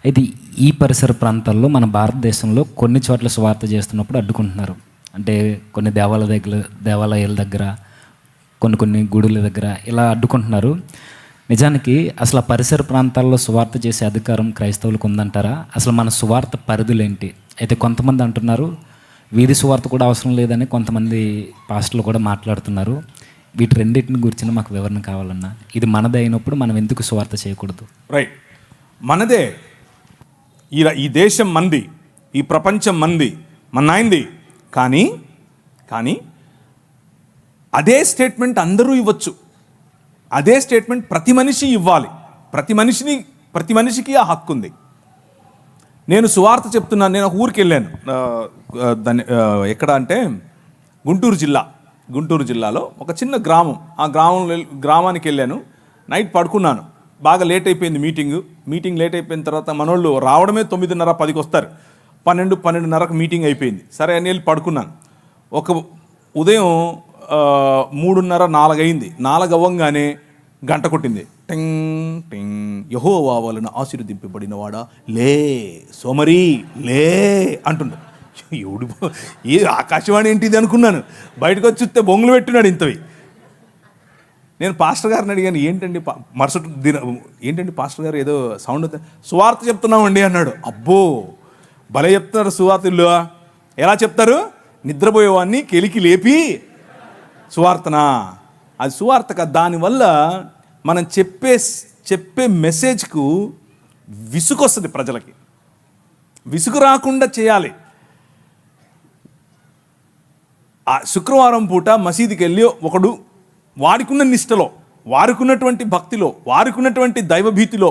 అయితే ఈ పరిసర ప్రాంతాల్లో మన భారతదేశంలో కొన్ని చోట్ల సువార్త చేస్తున్నప్పుడు అడ్డుకుంటున్నారు. అంటే కొన్ని దేవాలయాల దగ్గర, కొన్ని గుడుల దగ్గర ఇలా అడ్డుకుంటున్నారు. నిజానికి అసలు ఆ పరిసర ప్రాంతాల్లో సువార్త చేసే అధికారం క్రైస్తవులకు ఉందంటారా? అసలు మన సువార్త పరిధులేంటి? అయితే కొంతమంది అంటున్నారు వీధి సువార్త కూడా అవసరం లేదని కొంతమంది పాస్టర్లు కూడా మాట్లాడుతున్నారు. వీటి రెండింటిని గురించి మాకు వివరణ కావాలన్నా. ఇది మనదే అయినప్పుడు మనం ఎందుకు సువార్త చేయకూడదు? రైట్, మనదే. ఈ దేశం మంది, ఈ ప్రపంచం మంది, మన్నాయింది. కానీ అదే స్టేట్మెంట్ అందరూ ఇవ్వచ్చు. అదే స్టేట్మెంట్ ప్రతి మనిషి ఇవ్వాలి. ప్రతి మనిషికి ఆ హక్కు ఉంది. నేను సువార్త చెప్తున్నాను. నేను ఒక ఊరికి వెళ్ళాను. ఎక్కడ అంటే గుంటూరు జిల్లాలో ఒక చిన్న గ్రామం. ఆ గ్రామానికి వెళ్ళాను. నైట్ పడుకున్నాను. బాగా లేట్ అయిపోయింది మీటింగ్ లేట్ అయిపోయిన తర్వాత మనోళ్ళు రావడమే 9:30, 10కి వస్తారు. 12:30కు మీటింగ్ అయిపోయింది. సరే అని వెళ్ళి పడుకున్నాను. ఉదయం 3:30, 4 అయింది. 4 అవ్వంగానే గంట కొట్టింది. టింగ్ టింగ్. యెహోవా వలన ఆశీర్వదింపబడిన వాడా లే సోమరి లే అంటుండు. ఎవడు ఏ ఆకాశవాణి ఏంటిది అనుకున్నాను. బయటకు వచ్చి చూస్తే బొంగులు పెట్టినాడు ఇంతవి. నేను పాస్టర్ గారిని అడిగాను, ఏంటండి ఏంటండి పాస్టర్ గారు ఏదో సౌండ్ సువార్త చెప్తున్నామండి అన్నాడు. అబ్బో భలే చెప్తున్నారు సువార్తలు. ఎలా చెప్తారు? నిద్రపోయేవాడిని కెలికి లేపి సువార్తనా? అది సువార్త కాదు. దానివల్ల మనం చెప్పే మెసేజ్కు విసుగు వస్తుంది. ప్రజలకి విసుగు రాకుండా చేయాలి. ఆ శుక్రవారం పూట మసీదుకి వెళ్ళి ఒకడు వాడికున్న నిష్టలో, వారికున్నటువంటి భక్తిలో, వారికున్నటువంటి దైవభీతిలో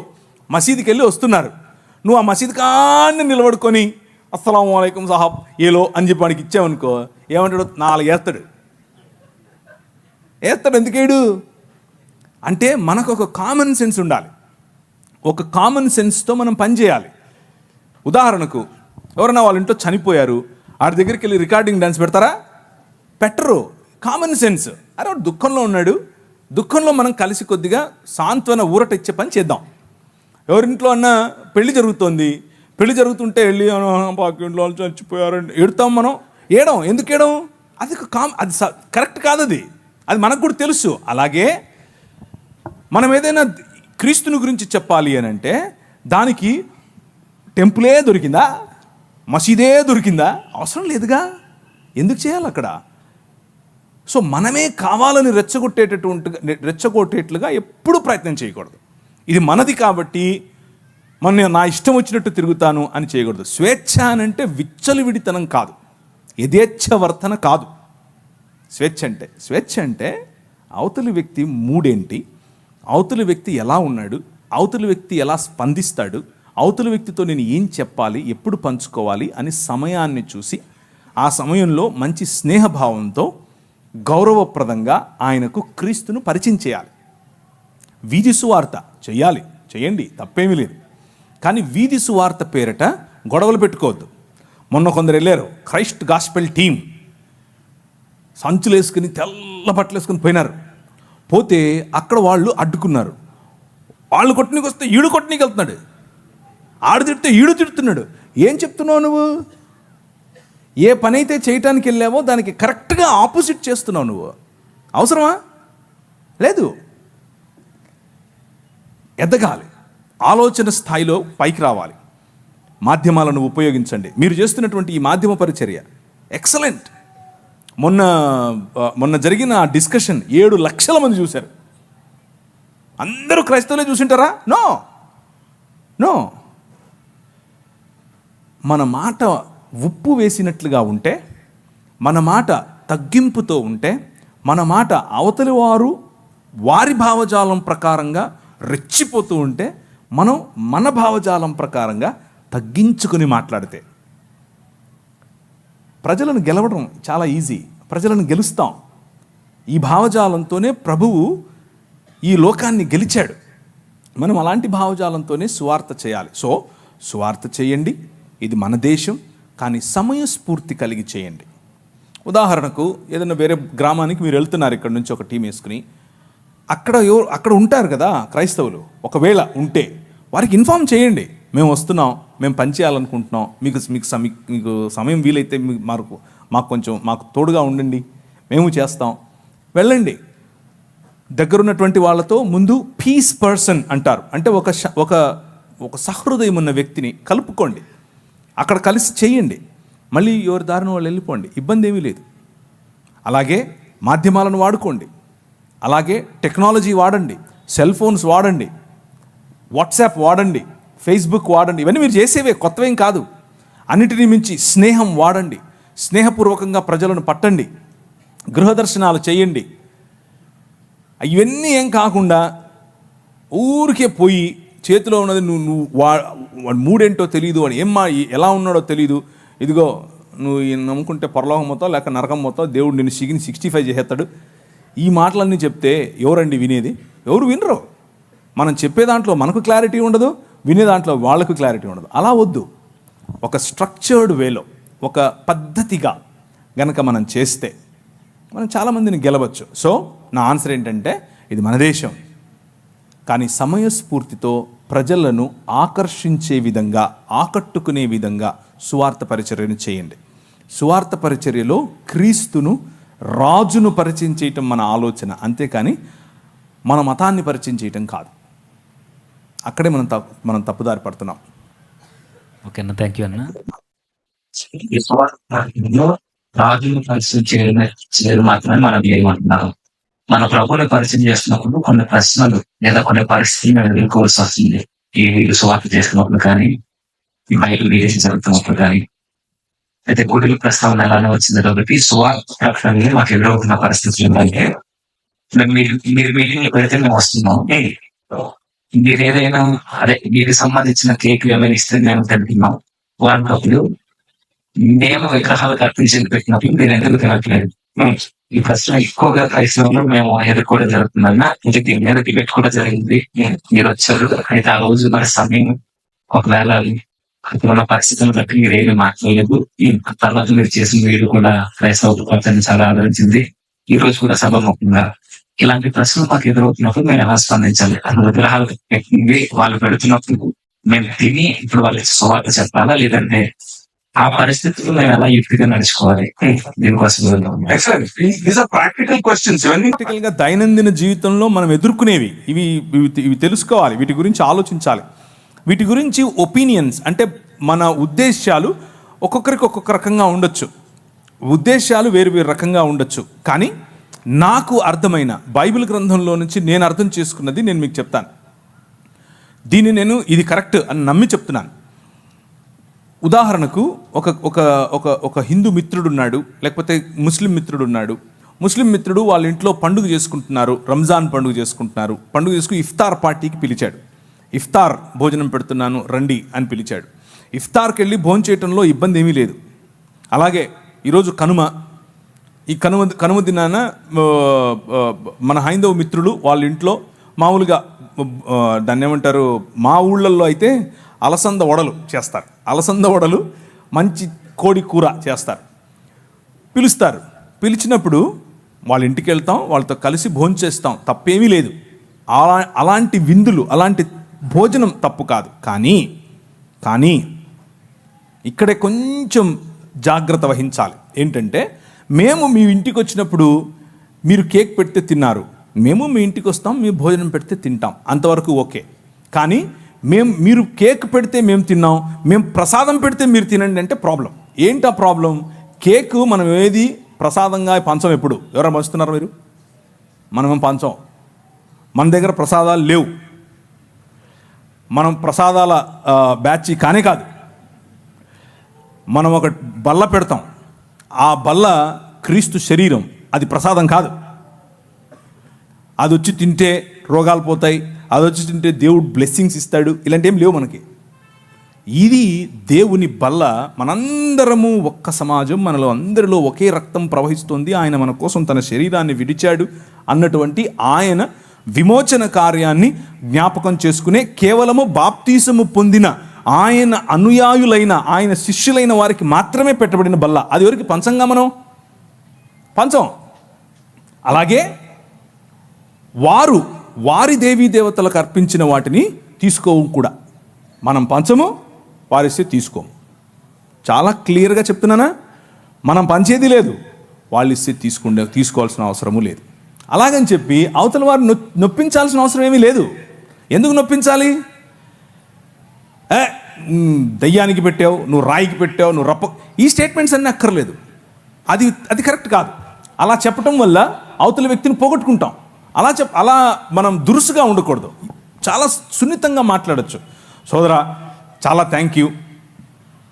మసీదుకి వెళ్ళి వస్తున్నారు. నువ్వు ఆ మసీదు కాన్ని నిలబడుకొని అస్సలాము అలైకుం సాహబ్ ఏలో అని చెప్పి వాడికి ఇచ్చావనుకో, ఏమంటాడు? 4 వేస్తాడు. ఎందుకేడు అంటే మనకు ఒక కామన్ సెన్స్ ఉండాలి. ఒక కామన్ సెన్స్తో మనం పనిచేయాలి. ఉదాహరణకు ఎవరైనా వాళ్ళ ఇంట్లో చనిపోయారు, ఆడి దగ్గరికి వెళ్ళి రికార్డింగ్ డాన్స్ పెడతారా? పెట్టరు. Common sense. అరే వాడు దుఃఖంలో ఉన్నాడు, దుఃఖంలో మనం కలిసి కొద్దిగా సాంత్వన ఊరట ఇచ్చే పని చేద్దాం. ఎవరింట్లో అన్నా పెళ్లి జరుగుతుంటే వెళ్ళి ఇంట్లో వాళ్ళు చచ్చిపోయారండి ఏడుతాం మనం. ఎందుకు ఏడం? అది అది కరెక్ట్ కాదు. అది మనకు కూడా తెలుసు. అలాగే మనం ఏదైనా క్రీస్తుని గురించి చెప్పాలి అని అంటే దానికి టెంపులే దొరికిందా, మసీదే దొరికిందా? అవసరం లేదుగా. ఎందుకు చేయాలి అక్కడ? సో మనమే కావాలని రెచ్చగొట్టేట్లుగా ఎప్పుడూ ప్రయత్నం చేయకూడదు. ఇది మనది కాబట్టి నా ఇష్టం వచ్చినట్టు తిరుగుతాను అని చేయకూడదు. స్వేచ్ఛ అనంటే విచ్చలవిడితనం కాదు, యథేచ్ఛవర్తన కాదు. స్వేచ్ఛ అంటే అవతలి వ్యక్తి మూడేంటి, అవతలి వ్యక్తి ఎలా ఉన్నాడు, అవతలి వ్యక్తి ఎలా స్పందిస్తాడు, అవతలి వ్యక్తితో నేను ఏం చెప్పాలి, ఎప్పుడు పంచుకోవాలి అని సమయాన్ని చూసి ఆ సమయంలో మంచి స్నేహభావంతో గౌరవప్రదంగా ఆయనకు క్రీస్తును పరిచయం చేయాలి. వీధి సువార్త చేయండి, తప్పేమీ లేదు. కానీ వీధి సువార్త పేరిట గొడవలు పెట్టుకోవద్దు. మొన్న కొందరు వెళ్ళారు, క్రైస్ట్ గాస్పెల్ టీమ్, సంచులు వేసుకుని తెల్ల బట్టలు వేసుకుని పోయినారు. పోతే అక్కడ వాళ్ళు అడ్డుకున్నారు. వాళ్ళు కొట్టనీకి వస్తే ఈడు కొట్టనీకి వెళ్తున్నాడు, ఆడు తిడితే ఈడు తిడుతున్నాడు. ఏం చెప్తున్నావు నువ్వు? ఏ పని అయితే చేయటానికి వెళ్ళావో దానికి కరెక్ట్గా ఆపోజిట్ చేస్తున్నావు నువ్వు. అవసరమా? లేదు. ఎదగాలి, ఆలోచన స్థాయిలో పైకి రావాలి. మాధ్యమాలను ఉపయోగించండి. మీరు చేస్తున్నటువంటి ఈ మాధ్యమ పరిచర్య ఎక్సలెంట్. మొన్న జరిగిన డిస్కషన్ 7 లక్షల మంది చూశారు. అందరూ క్రైస్తవులే చూసింటారా? నో. మన మాట ఉప్పు వేసినట్లుగా ఉంటే, మన మాట తగ్గింపుతో ఉంటే, మన మాట అవతలి వారి భావజాలం ప్రకారంగా రెచ్చిపోతూ ఉంటే, మనం మన భావజాలం ప్రకారంగా తగ్గించుకుని మాట్లాడితే ప్రజలను గెలవడం చాలా ఈజీ. ప్రజలను గెలుస్తాం. ఈ భావజాలంతోనే ప్రభువు ఈ లోకాన్ని గెలిచాడు. మనం అలాంటి భావజాలంతోనే సువార్త చేయాలి. సో సువార్త చేయండి, ఇది మన దేశం, కానీ సమయస్ఫూర్తి కలిగి చేయండి. ఉదాహరణకు ఏదైనా వేరే గ్రామానికి మీరు వెళ్తున్నారు, ఇక్కడ నుంచి ఒక టీం వేసుకుని, అక్కడ ఉంటారు కదా క్రైస్తవులు, ఒకవేళ ఉంటే వారికి ఇన్ఫార్మ్ చేయండి. మేము వస్తున్నాం, మేము పని చేయాలనుకుంటున్నాం, మీకు సమయం వీలైతే మాకు తోడుగా ఉండండి, మేము చేస్తాం, వెళ్ళండి. దగ్గరున్నటువంటి వాళ్ళతో ముందు పీస్ పర్సన్ అంటారు, అంటే ఒక సహృదయం ఉన్న వ్యక్తిని కలుపుకోండి, అక్కడ కలిసి చేయండి, మళ్ళీ ఎవరి దారిన వాళ్ళు వెళ్ళిపోండి, ఇబ్బంది ఏమీ లేదు. అలాగే మాధ్యమాలను వాడుకోండి, అలాగే టెక్నాలజీ వాడండి, సెల్ ఫోన్స్ వాడండి, వాట్సాప్ వాడండి, ఫేస్బుక్ వాడండి, ఇవన్నీ మీరు చేసేవే, కొత్తవేం కాదు. అన్నిటినీ మించి స్నేహం వాడండి, స్నేహపూర్వకంగా ప్రజలను పట్టండి, గృహదర్శనాలు చేయండి. ఇవన్నీ ఏం కాకుండా ఊరికే పోయి చేతిలో ఉన్నది వాడు మూడేంటో తెలియదు, వాడు ఎలా ఉన్నాడో తెలియదు, ఇదిగో నువ్వు నమ్ముకుంటే పరలోకం మొత్తం లేక నరకం మొత్తం, దేవుడు నిన్ను 65 చేస్తాడు, ఈ మాటలన్నీ చెప్తే ఎవరండి వినేది? ఎవరు వినరు. మనం చెప్పే దాంట్లో మనకు క్లారిటీ ఉండదు, వినే దాంట్లో వాళ్ళకు క్లారిటీ ఉండదు. అలా వద్దు. ఒక స్ట్రక్చర్డ్ వేలో, ఒక పద్ధతిగా గనక మనం చేస్తే మనం చాలామందిని గెలవచ్చు. సో నా ఆన్సర్ ఏంటంటే, ఇది మన దేశం, కానీ సమయస్ఫూర్తితో ప్రజలను ఆకర్షించే విధంగా, ఆకట్టుకునే విధంగా సువార్త పరిచర్యను చేయండి. సువార్త పరిచర్యలో క్రీస్తును, రాజును పరిచయం చేయటం మన ఆలోచన, అంతేకాని మన మతాన్ని పరిచయం చేయటం కాదు. అక్కడే మనం తప్పుదారి పడుతున్నాం. ఓకే అన్న, థ్యాంక్ యూ అన్న. రాజును పరిచయం చేయడం మాత్రమే మనం ఏమంటున్నాం. మన ప్రభువుని పరిచయం చేస్తున్నప్పుడు కొన్ని ప్రశ్నలు లేదా కొన్ని పరిస్థితులు ఎదుర్కోవాల్సి వస్తుంది. ఈ సువార్త చేస్తున్నప్పుడు కానీ, ఈ బయటకు విదేశం జరుగుతున్నప్పుడు కానీ, అయితే గుడిల ప్రస్తావన ఎలానే వచ్చింది కాబట్టి సువార్త ప్రకటనగా మాకు ఎదురవుతున్న పరిస్థితులు ఏంటంటే, మీరు మీటింగ్ పెడితే మేము వస్తున్నాం, మీరు ఏదైనా మీకు సంబంధించిన కేక్ ఏమైనా ఇస్తే మేము తింటున్నాం, వారినప్పుడు మేము విగ్రహాలు కల్పించి పెట్టినప్పుడు మీరు ఎందుకు తినట్లేదు? ఈ ప్రశ్న ఎక్కువగా క్రైస్తవులు మేము ఎదుర్కోవడం జరుగుతుందన్నా, ఇది దీని మీద డిబేట్ కూడా జరిగింది. మీరు వచ్చారు, అయితే ఆ రోజు మన సమయం ఒకవేళ ఉన్న పరిస్థితులను బట్టి మీరు ఏమి మాట్లాడలేదు. ఈ తర్వాత మీరు చేసిన వీడియో కూడా క్రైస్తవ ప్రపంచాన్ని చాలా ఆదరించింది. ఈ రోజు కూడా సభ ముఖ్యంగా ఇలాంటి ప్రశ్నలు మాకు ఎదురవుతున్నప్పుడు మేము ఎలా స్పందించాలి? విగ్రహాలు పెట్టింది వాళ్ళు పెడుతున్నప్పుడు మేము తిని ఇప్పుడు వాళ్ళకి సువార్త చెప్పాలా, లేదంటే ఆ పరిస్థితుల్లో మేము ఎలా యుక్తిగా నడుచుకోవాలి? దీనికోసం ప్రాక్టికల్ క్వశ్చన్స్. ప్రాక్టికల్ గా దైనందిన జీవితంలో మనం ఎదుర్కొనేవి ఇవి తెలుసుకోవాలి, వీటి గురించి ఆలోచించాలి. వీటి గురించి ఒపీనియన్స్, అంటే మన ఉద్దేశాలు ఒక్కొక్కరికి ఒక్కొక్క రకంగా ఉండొచ్చు, ఉద్దేశాలు వేరు వేరు రకంగా ఉండొచ్చు. కానీ నాకు అర్థమైన బైబిల్ గ్రంథంలో నుంచి నేను అర్థం చేసుకున్నది నేను మీకు చెప్తాను. దీన్ని నేను ఇది కరెక్ట్ అని నమ్మి చెప్తున్నాను. ఉదాహరణకు ఒక హిందూ మిత్రుడు ఉన్నాడు, లేకపోతే ముస్లిం మిత్రుడు ఉన్నాడు. ముస్లిం మిత్రుడు వాళ్ళ ఇంట్లో పండుగ చేసుకుంటున్నారు, రంజాన్ పండుగ చేసుకుంటున్నారు. పండుగ చేసుకుని ఇఫ్తార్ పార్టీకి పిలిచాడు. ఇఫ్తార్ భోజనం పెడుతున్నాను రండి అని పిలిచాడు. ఇఫ్తార్కి వెళ్ళి భోజనం చేయటంలో ఇబ్బంది ఏమీ లేదు. అలాగే ఈరోజు కనుమ. ఈ కనుమ దినాన మన హైందవ మిత్రులు వాళ్ళ ఇంట్లో మామూలుగా దాన్ని ఏమంటారు, మా ఊళ్ళల్లో అయితే అలసంద వడలు చేస్తారు. అలసంద వడలు, మంచి కోడి కూర చేస్తారు. పిలుస్తారు. పిలిచినప్పుడు వాళ్ళ ఇంటికి వెళ్తాం, వాళ్ళతో కలిసి భోజనం చేస్తాం, తప్పేమీ లేదు. అలాంటి విందులు, అలాంటి భోజనం తప్పు కాదు. కానీ ఇక్కడే కొంచెం జాగ్రత్త వహించాలి. ఏంటంటే, మేము మీ ఇంటికి వచ్చినప్పుడు మీరు కేక్ పెడితే తిన్నారు, మేము మీ ఇంటికి వస్తాం, మీరు భోజనం పెడితే తింటాం, అంతవరకు ఓకే. కానీ మీరు కేక్ పెడితే మేము తిన్నాం, మేము ప్రసాదం పెడితే మీరు తినండి అంటే ప్రాబ్లం. ఏంటా ప్రాబ్లం? కేక్ మనం ఏది ప్రసాదంగా పంచం. ఎప్పుడు ఎవరైనా పంచుతున్నారు మీరు? మనమేం పంచం. మన దగ్గర ప్రసాదాలు లేవు. మనం ప్రసాదాల బ్యాచ్ కానే కాదు. మనం ఒక బల్ల పెడతాం, ఆ బల్ల క్రీస్తు శరీరం, అది ప్రసాదం కాదు. అది వచ్చి తింటే రోగాలు పోతాయి, అది వచ్చి తింటే దేవుడు బ్లెస్సింగ్స్ ఇస్తాడు, ఇలాంటివి లేవు మనకి. ఇది దేవుని బల్ల. మనందరము ఒక్క సమాజం, మనలో అందరిలో ఒకే రక్తం ప్రవహిస్తుంది. ఆయన మన కోసం తన శరీరాన్ని విడిచాడు అన్నటువంటి ఆయన విమోచన కార్యాన్ని జ్ఞాపకం చేసుకునే, కేవలము బాప్తీసము పొందిన ఆయన అనుయాయులైన, ఆయన శిష్యులైన వారికి మాత్రమే పెట్టబడిన బల్ల. అది ఎవరికి పంచంగా మనం పంచం. అలాగే వారి దేవీ దేవతలకు అర్పించిన వాటిని తీసుకోవు కూడా. మనం పంచము, వారిస్తే తీసుకోము. చాలా క్లియర్గా చెప్తున్నానా? మనం పంచేది లేదు, వాళ్ళు ఇస్తే తీసుకోవాల్సిన అవసరము లేదు. అలాగని చెప్పి అవతల వారు నొప్పించాల్సిన అవసరం ఏమీ లేదు. ఎందుకు నొప్పించాలి? దయ్యానికి పెట్టావు, నువ్వు రాయికి పెట్టావు, నువ్వు రప్ప, ఈ స్టేట్మెంట్స్ అన్నీ అక్కర్లేదు. అది కరెక్ట్ కాదు. అలా చెప్పటం వల్ల అవతల వ్యక్తిని పోగొట్టుకుంటాం. అలా మనం దురుసుగా ఉండకూడదు. చాలా సున్నితంగా మాట్లాడచ్చు. సోదరా, చాలా థ్యాంక్ యూ,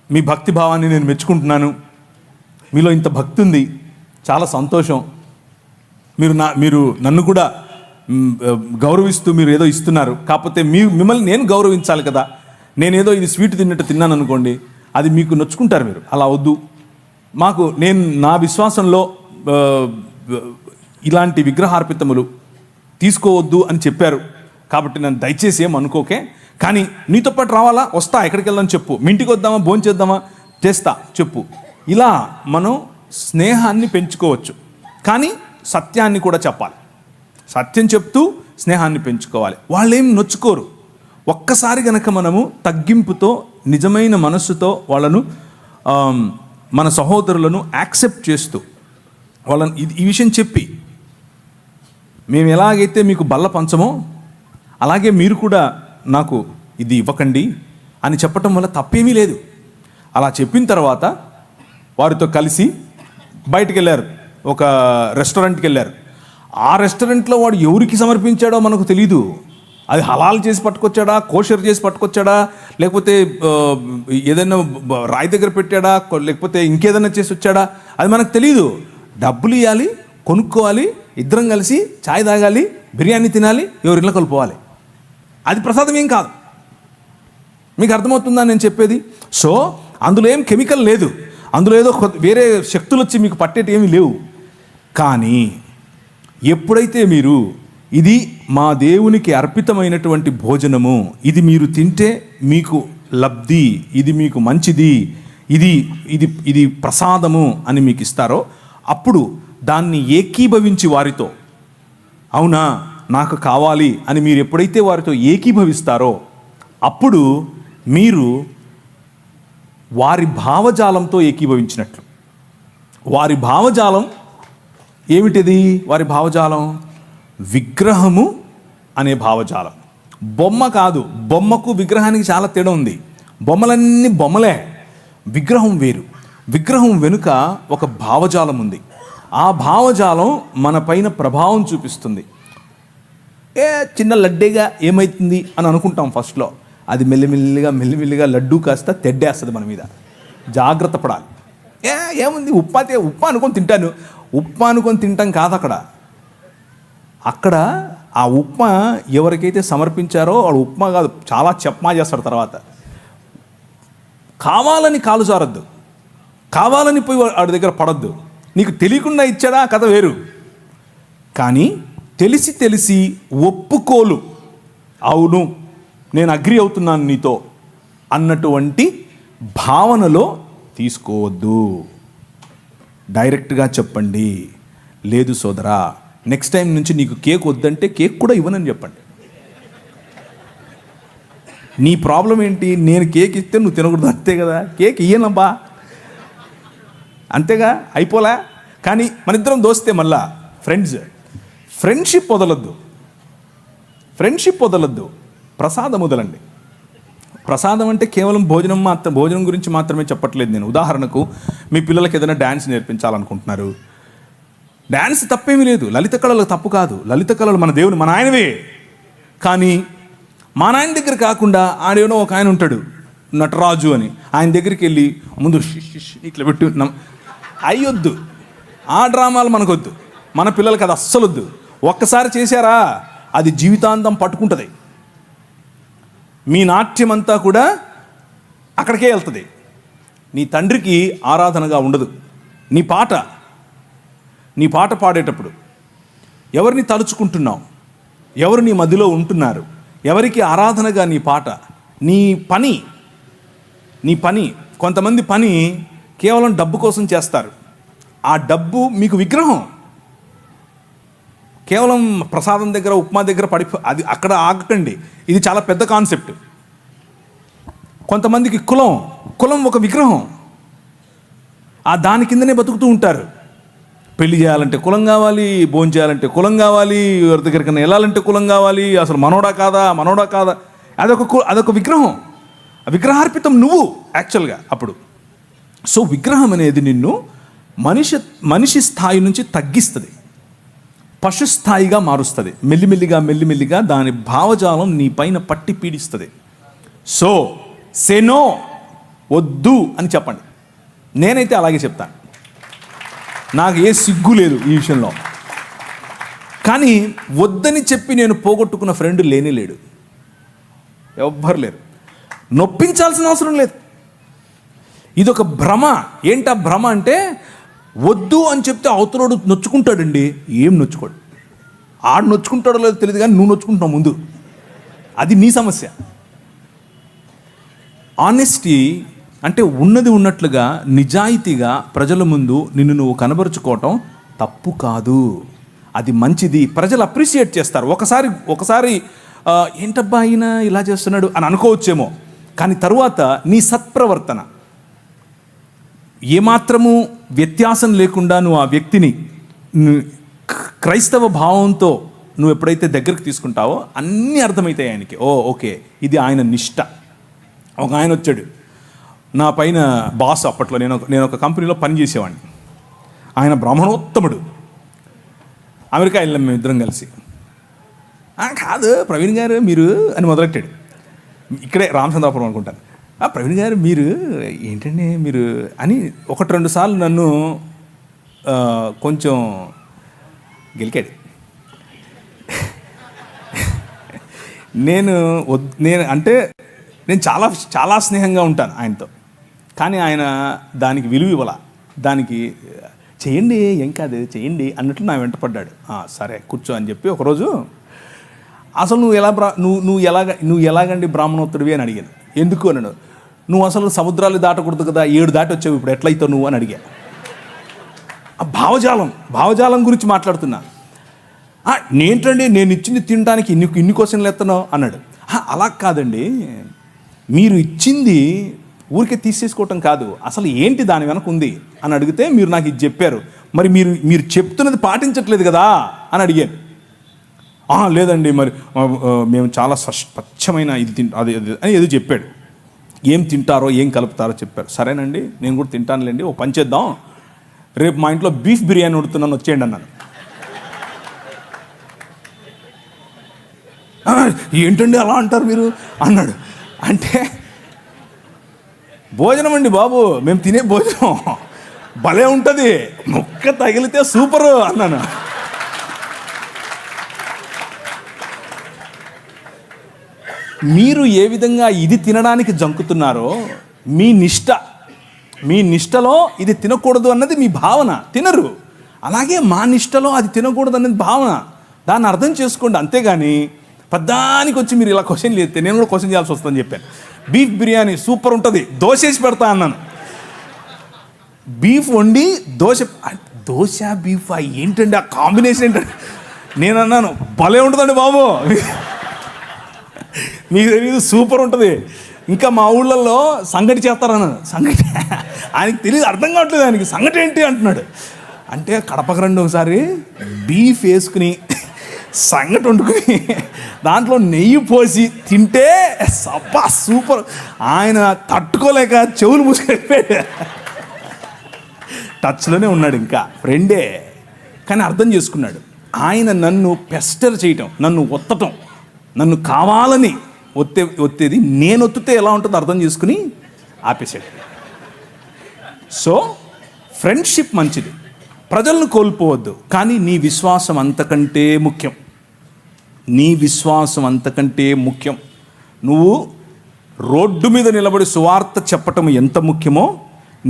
మీ భక్తి భావాన్ని నేను మెచ్చుకుంటున్నాను, మీలో ఇంత భక్తి ఉంది, చాలా సంతోషం, మీరు నన్ను కూడా గౌరవిస్తూ మీరు ఏదో ఇస్తున్నారు, కాకపోతే మిమ్మల్ని నేను గౌరవించాలి కదా. నేనేదో ఇది స్వీట్ తిన్నట్టు తిన్నాను అనుకోండి, అది మీకు నొచ్చుకుంటారు. మీరు అలా వద్దు. నేను నా విశ్వాసంలో ఇలాంటి విగ్రహార్పితములు తీసుకోవద్దు అని చెప్పారు కాబట్టి నన్ను దయచేసి ఏం అనుకోకే, కానీ నీతో పాటు రావాలా, వస్తా, ఎక్కడికి వెళ్దాం చెప్పు, మీ ఇంటికి వద్దామా, భోంచేద్దామా, చేస్తా చెప్పు. ఇలా మనం స్నేహాన్ని పెంచుకోవచ్చు. కానీ సత్యాన్ని కూడా చెప్పాలి. సత్యం చెప్తూ స్నేహాన్ని పెంచుకోవాలి. వాళ్ళేం నొచ్చుకోరు. ఒక్కసారి గనక మనము తగ్గింపుతో, నిజమైన మనస్సుతో వాళ్ళను, మన సహోదరులను యాక్సెప్ట్ చేస్తూ వాళ్ళని ఈ విషయం చెప్పి, మేము ఎలాగైతే మీకు బల్ల పంచమో అలాగే మీరు కూడా నాకు ఇది ఇవ్వకండి అని చెప్పటం వల్ల తప్పేమీ లేదు. అలా చెప్పిన తర్వాత వారితో కలిసి బయటికి వెళ్ళారు, ఒక రెస్టారెంట్కి వెళ్ళారు. ఆ రెస్టారెంట్లో వాడు ఎవరికి సమర్పించాడో మనకు తెలీదు. అది హలాల్ చేసి పట్టుకొచ్చాడా, కోషర్ చేసి పట్టుకొచ్చాడా, లేకపోతే ఏదైనా రాయి దగ్గర పెట్టాడా, లేకపోతే ఇంకేదైనా చేసి వచ్చాడా, అది మనకు తెలీదు. డబ్బులు ఇవ్వాలి, కొనుక్కోవాలి, ఇద్దరం కలిసి ఛాయ్ తాగాలి, బిర్యానీ తినాలి, ఎవరిలో కలుపుకోవాలి. అది ప్రసాదం ఏం కాదు. మీకు అర్థమవుతుందా నేను చెప్పేది? సో అందులో ఏం కెమికల్ లేదు, అందులో ఏదో వేరే శక్తులు వచ్చి మీకు పట్టేటి ఏమీ లేవు. కానీ ఎప్పుడైతే మీరు ఇది మా దేవునికి అర్పితమైనటువంటి భోజనము, ఇది మీరు తింటే మీకు లబ్ధి, ఇది మీకు మంచిది, ఇది ప్రసాదము అని మీకు ఇస్తారో, అప్పుడు దాన్ని ఏకీభవించి వారితో, అవునా నాకు కావాలి అని మీరు ఎప్పుడైతే వారితో ఏకీభవిస్తారో, అప్పుడు మీరు వారి భావజాలంతో ఏకీభవించినట్లు. వారి భావజాలం ఏమిటిది? వారి భావజాలం విగ్రహము అనే భావజాలం. బొమ్మ కాదు. బొమ్మకు విగ్రహానికి చాలా తేడా ఉంది. బొమ్మలన్నీ బొమ్మలే, విగ్రహం వేరు. విగ్రహం వెనుక ఒక భావజాలం ఉంది. ఆ భావజాలం మన పైన ప్రభావం చూపిస్తుంది. చిన్న లడ్డేగా ఏమవుతుంది అని అనుకుంటాం ఫస్ట్లో. అది మెల్లిమెల్లిగా లడ్డూ కాస్త తెడ్డేస్తుంది మన మీద. జాగ్రత్త పడాలి. ఏముంది, ఉప్మా అనుకొని తింటాను. ఉప్మా అనుకొని తింటాం కాదు. అక్కడ ఆ ఉప్మా ఎవరికైతే సమర్పించారో వాడు ఉప్మా కాదు, చాలా చెప్మా చేస్తాడు. తర్వాత కావాలని కాలు జారద్దు, కావాలని పోయి వాడి దగ్గర పడద్దు. నీకు తెలియకుండా ఇచ్చాడా కథ వేరు. కానీ తెలిసి ఒప్పుకోలు, అవును నేను అగ్రి అవుతున్నాను నీతో అన్నటువంటి భావనలో తీసుకోవద్దు. డైరెక్ట్గా చెప్పండి, లేదు సోదరా, నెక్స్ట్ టైం నుంచి నీకు కేక్ వద్దంటే కేక్ కూడా ఇవ్వనని చెప్పండి. నీ ప్రాబ్లం ఏంటి? నేను కేక్ ఇస్తే నువ్వు తినకూడదు, అంతే కదా. కేక్ ఇయ్యనబ్బా, అంతేగా, అయిపోలే. కానీ మన ఇద్దరం దోస్తే మళ్ళా ఫ్రెండ్షిప్ వదలొద్దు, ప్రసాదం వదలండి. ప్రసాదం అంటే కేవలం భోజనం గురించి మాత్రమే చెప్పట్లేదు నేను. ఉదాహరణకు మీ పిల్లలకి ఏదైనా డ్యాన్స్ నేర్పించాలనుకుంటున్నారు. డ్యాన్స్ తప్పేమీ లేదు, లలిత కళలు తప్పు కాదు. లలిత కళలు మన దేవుని, మన ఆయనవే. కానీ మా నాయన దగ్గర కాకుండా ఆడేనో ఒక ఆయన ఉంటాడు నటరాజు అని, ఆయన దగ్గరికి వెళ్ళి ముందు ఇట్లా పెట్టు అయ్యొద్దు. ఆ డ్రామాలు మనకొద్దు, మన పిల్లలకి అది అస్సలు వద్దు. ఒక్కసారి చేశారా అది జీవితాంతం పట్టుకుంటుంది. మీ నాట్యం అంతా కూడా అక్కడికే వెళ్తుంది. నీ తండ్రికి ఆరాధనగా ఉండదు. నీ పాట పాడేటప్పుడు ఎవరిని తలుచుకుంటున్నావు, ఎవరు నీ మధ్యలో ఉంటున్నారు, ఎవరికి ఆరాధనగా నీ పాట, నీ పని. కొంతమంది పని కేవలం డబ్బు కోసం చేస్తారు. ఆ డబ్బు మీకు విగ్రహం. కేవలం ప్రసాదం దగ్గర, ఉప్మా దగ్గర అది అక్కడ ఆగకండి. ఇది చాలా పెద్ద కాన్సెప్ట్. కొంతమందికి కులం ఒక విగ్రహం, దాని కిందనే బతుకుతూ ఉంటారు. పెళ్లి చేయాలంటే కులం కావాలి, భోజనం చేయాలంటే కులం కావాలి, ఎవరి దగ్గరికైనా వెళ్ళాలంటే కులం కావాలి, అసలు మనోడా కాదా, అదొక విగ్రహం. ఆ విగ్రహార్పితం నువ్వు యాక్చువల్గా అప్పుడు. సో విగ్రహం అనేది నిన్ను మనిషి స్థాయి నుంచి తగ్గిస్తుంది, పశు స్థాయిగా మారుస్తుంది. మెల్లిమెల్లిగా దాని భావజాలం నీ పైన పట్టి పీడిస్తుంది. సో సెనో, వద్దు అని చెప్పండి. నేనైతే అలాగే చెప్తాను, నాకు ఏ సిగ్గు లేదు ఈ విషయంలో. కానీ వద్దని చెప్పి నేను పోగొట్టుకున్న ఫ్రెండ్ లేడు, ఎవ్వరు లేరు. నొప్పించాల్సిన అవసరం లేదు. ఇదొక భ్రమ. ఏంటా భ్రమ అంటే, వద్దు అని చెప్తే అవతలోడు నొచ్చుకుంటాడండి. ఏం నొచ్చుకోడు, ఆడు నొచ్చుకుంటాడో లేదో తెలియదు, కానీ నువ్వు నొచ్చుకుంటున్నావు ముందు. అది నీ సమస్య. ఆనెస్టీ అంటే ఉన్నది ఉన్నట్లుగా నిజాయితీగా ప్రజల ముందు నిన్ను నువ్వు కనబరుచుకోవటం తప్పు కాదు, అది మంచిది. ప్రజలు అప్రిషియేట్ చేస్తారు. ఒకసారి ఏంటబ్బా ఆయన ఇలా చేస్తున్నాడు అని అనుకోవచ్చేమో, కానీ తరువాత నీ సత్ప్రవర్తన ఏమాత్రము వ్యత్యాసం లేకుండా నువ్వు ఆ వ్యక్తిని క్రైస్తవ భావంతో నువ్వు ఎప్పుడైతే దగ్గరికి తీసుకుంటావో అన్నీ అర్థమవుతాయి ఆయనకి. ఓకే, ఇది ఆయన నిష్ట. ఒక ఆయన వచ్చాడు నా పైన, బాస్. అప్పట్లో నేను ఒక కంపెనీలో పనిచేసేవాడిని. ఆయన బ్రాహ్మణోత్తముడు. అమెరికా వెళ్ళాం మేము ఇద్దరం కలిసి. కాదు ప్రవీణ్ గారు మీరు అని మొదలెట్టాడు. ఇక్కడే రామచంద్రాపురం అనుకుంటాను. ప్రవీణ్ గారు మీరు ఏంటండి మీరు అని 1-2 సార్లు నన్ను కొంచెం గెలికాడు. నేను చాలా స్నేహంగా ఉంటాను ఆయనతో, కానీ ఆయన దానికి విలువ ఇవ్వాల. దానికి చేయండి, ఏం కాదు చేయండి అన్నట్లు నా వెంట పడ్డాడు. సరే కూర్చో అని చెప్పి ఒకరోజు, అసలు నువ్వు ఎలాగండి బ్రాహ్మణోత్తడివి అని అడిగాను. ఎందుకు అన్నాడు. నువ్వు అసలు సముద్రాలు దాటకూడదు కదా, 7 దాటి వచ్చావు, ఇప్పుడు ఎట్లయితావు నువ్వు అని అడిగా. ఆ భావజాలం గురించి మాట్లాడుతున్నా. నేంటండి నేను ఇచ్చింది తినడానికి ఇన్ని క్వశ్చన్లు ఎత్తనావు అన్నాడు. అలా కాదండి, మీరు ఇచ్చింది ఊరికే తీసేసుకోవటం కాదు, అసలు ఏంటి దాని వెనక ఉంది అని అడిగితే మీరు నాకు ఇది చెప్పారు, మరి మీరు చెప్తున్నది పాటించట్లేదు కదా అని అడిగాను. లేదండి మరి మేము చాలా స్వచ్ఛమైన ఇది అది అని ఏదో చెప్పాడు. ఏం తింటారో ఏం కలుపుతారో చెప్పారు. సరేనండి నేను కూడా తింటానులేండి, ఓ పని చేద్దాం, రేపు మా ఇంట్లో బీఫ్ బిర్యానీ వండుతున్నాను వచ్చేయండి అన్నాను. ఏంటండి అలా అంటారు మీరు అన్నాడు. అంటే భోజనం అండి బాబు, మేము తినే భోజనం భలే ఉంటుంది, ముక్క తగిలితే సూపరు అన్నాను. మీరు ఏ విధంగా ఇది తినడానికి జంకుతున్నారో మీ నిష్టలో ఇది తినకూడదు అన్నది మీ భావన, తినరు. అలాగే మా నిష్టలో అది తినకూడదు అన్నది భావన, దాన్ని అర్థం చేసుకోండి. అంతేగాని పద్దానికి వచ్చి మీరు ఇలా క్వశ్చన్లు చేస్తే నేను కూడా క్వశ్చన్ చేయాల్సి వస్తుందని చెప్పాను. బీఫ్ బిర్యానీ సూపర్ ఉంటుంది, దోశ వేసి పెడతా అన్నాను. బీఫ్ వండి దోశ బీఫ్ ఏంటండి ఆ కాంబినేషన్ ఏంటంటే, నేను అన్నాను భలే ఉంటుందండి బాబు, మీకు తెలియదు సూపర్ ఉంటుంది. ఇంకా మా ఊళ్ళల్లో సంగటి చేస్తారన్నాను. సంగటి ఆయనకి తెలియదు, అర్థం కావట్లేదు ఆయనకి, సంగటి ఏంటి అంటున్నాడు. అంటే కడపకు రండి ఒకసారి, బీఫ్ వేసుకుని సంగటి వండుకుని దాంట్లో నెయ్యి పోసి తింటే సబ్బా సూపర్. ఆయన తట్టుకోలేక చెవులు మూసుకెళ్ళిపోయాడు. టచ్లోనే ఉన్నాడు, ఇంకా ఫ్రెండే, కానీ అర్థం చేసుకున్నాడు. ఆయన నన్ను పెస్టర్ చేయటం, నన్ను ఒత్తటం, నన్ను కావాలని ఒత్తేది నేను ఒత్తితే ఎలా ఉంటుందో అర్థం చేసుకుని ఆపేసాడు. సో ఫ్రెండ్షిప్ మంచిది, ప్రజలను కోల్పోవద్దు, కానీ నీ విశ్వాసం అంతకంటే ముఖ్యం. నువ్వు రోడ్డు మీద నిలబడి సువార్త చెప్పటం ఎంత ముఖ్యమో,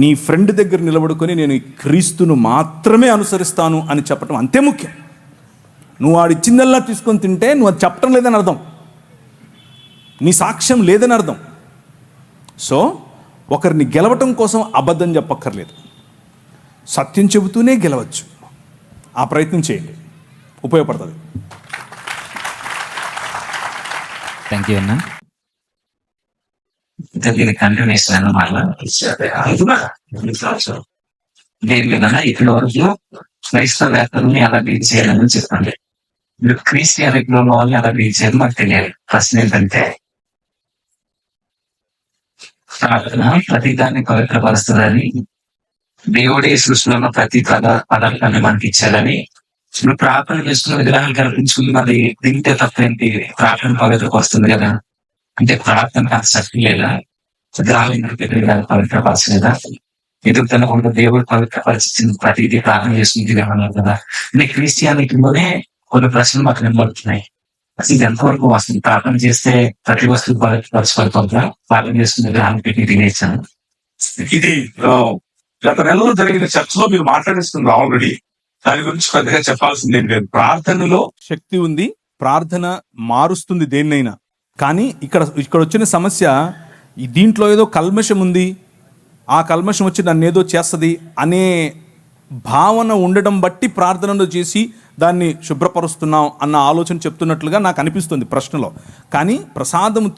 నీ ఫ్రెండ్ దగ్గర నిలబడుకొని నేను క్రీస్తును మాత్రమే అనుసరిస్తాను అని చెప్పటం అంతే ముఖ్యం. నువ్వు వాడిచ్చిందల్లా తీసుకొని తింటే నువ్వు అది చెప్పటం లేదని అర్థం, నీ సాక్ష్యం లేదని అర్థం. సో ఒకరిని గెలవటం కోసం అబద్ధం చెప్పక్కర్లేదు, సత్యం చెబుతూనే గెలవచ్చు. ఆ ప్రయత్నం చేయండి, ఉపయోగపడుతుంది. థ్యాంక్ యూ అన్న. అంటే దీని కంటిన్యూషన్ అన్నమాట. దేని విధంగా ఇక్కడ వరకు క్రైస్తవేత్తల్ని ఎలా డీల్ చేయాలని చెప్పండి. మీరు క్రిస్టియానిటీలో వాళ్ళని ఎలా డీల్ చేయాలి మాకు తెలియాలి. ప్రశ్న ఏంటంటే ప్రార్థన ప్రతిదాన్ని పవిత్రపరుస్తుందని, దేవుడే సృష్టిలో ఉన్న ప్రతి పదార్థాన్ని మనకి ఇచ్చాడని, ఇప్పుడు ప్రార్థన చేసుకున్న విగ్రహాలు కల్పించుకుని మరి తింటే తప్పేంటి, ప్రార్థన పవిత్రకు వస్తుంది కదా. అంటే ప్రార్థన శక్తి లేదా, విగ్రహాలు పవిత్రపరచలేదా, ఎదుగుతున్న దేవుడు పవిత్రపరిచిన ప్రతిదీ ప్రార్థన చేసుకుంటే అన్నారు కదా. అంటే క్రిస్టియానిటీలోనే కొన్ని ప్రశ్నలు మాకు నిలబడుతున్నాయి. అసలు ఇది ఎంతవరకు వస్తుంది? ప్రార్థన చేస్తే ప్రతి వస్తువు పవిత్రపరచబడుతుందా, ప్రార్థన చేసుకునే విగ్రహాన్ని పెట్టి తినేసాను. ఇది గత నెలలో జరిగిన చర్చలో మీరు మాట్లాడిస్తున్నారు ఆల్రెడీ. దాని గురించి పెద్దగా చెప్పాల్సింది ఏం లేదు. ప్రార్థనలో శక్తి ఉంది, ప్రార్థన మారుస్తుంది దేన్నైనా. కానీ ఇక్కడ వచ్చిన సమస్య, దీంట్లో ఏదో కల్మషం ఉంది, ఆ కల్మషం వచ్చి నన్ను ఏదో చేస్తుంది అనే భావన ఉండడం బట్టి ప్రార్థనలో చేసి దాన్ని శుభ్రపరుస్తున్నాం అన్న ఆలోచన చెప్తున్నట్లుగా నాకు అనిపిస్తుంది ప్రశ్నలో. కానీ ప్రసాదము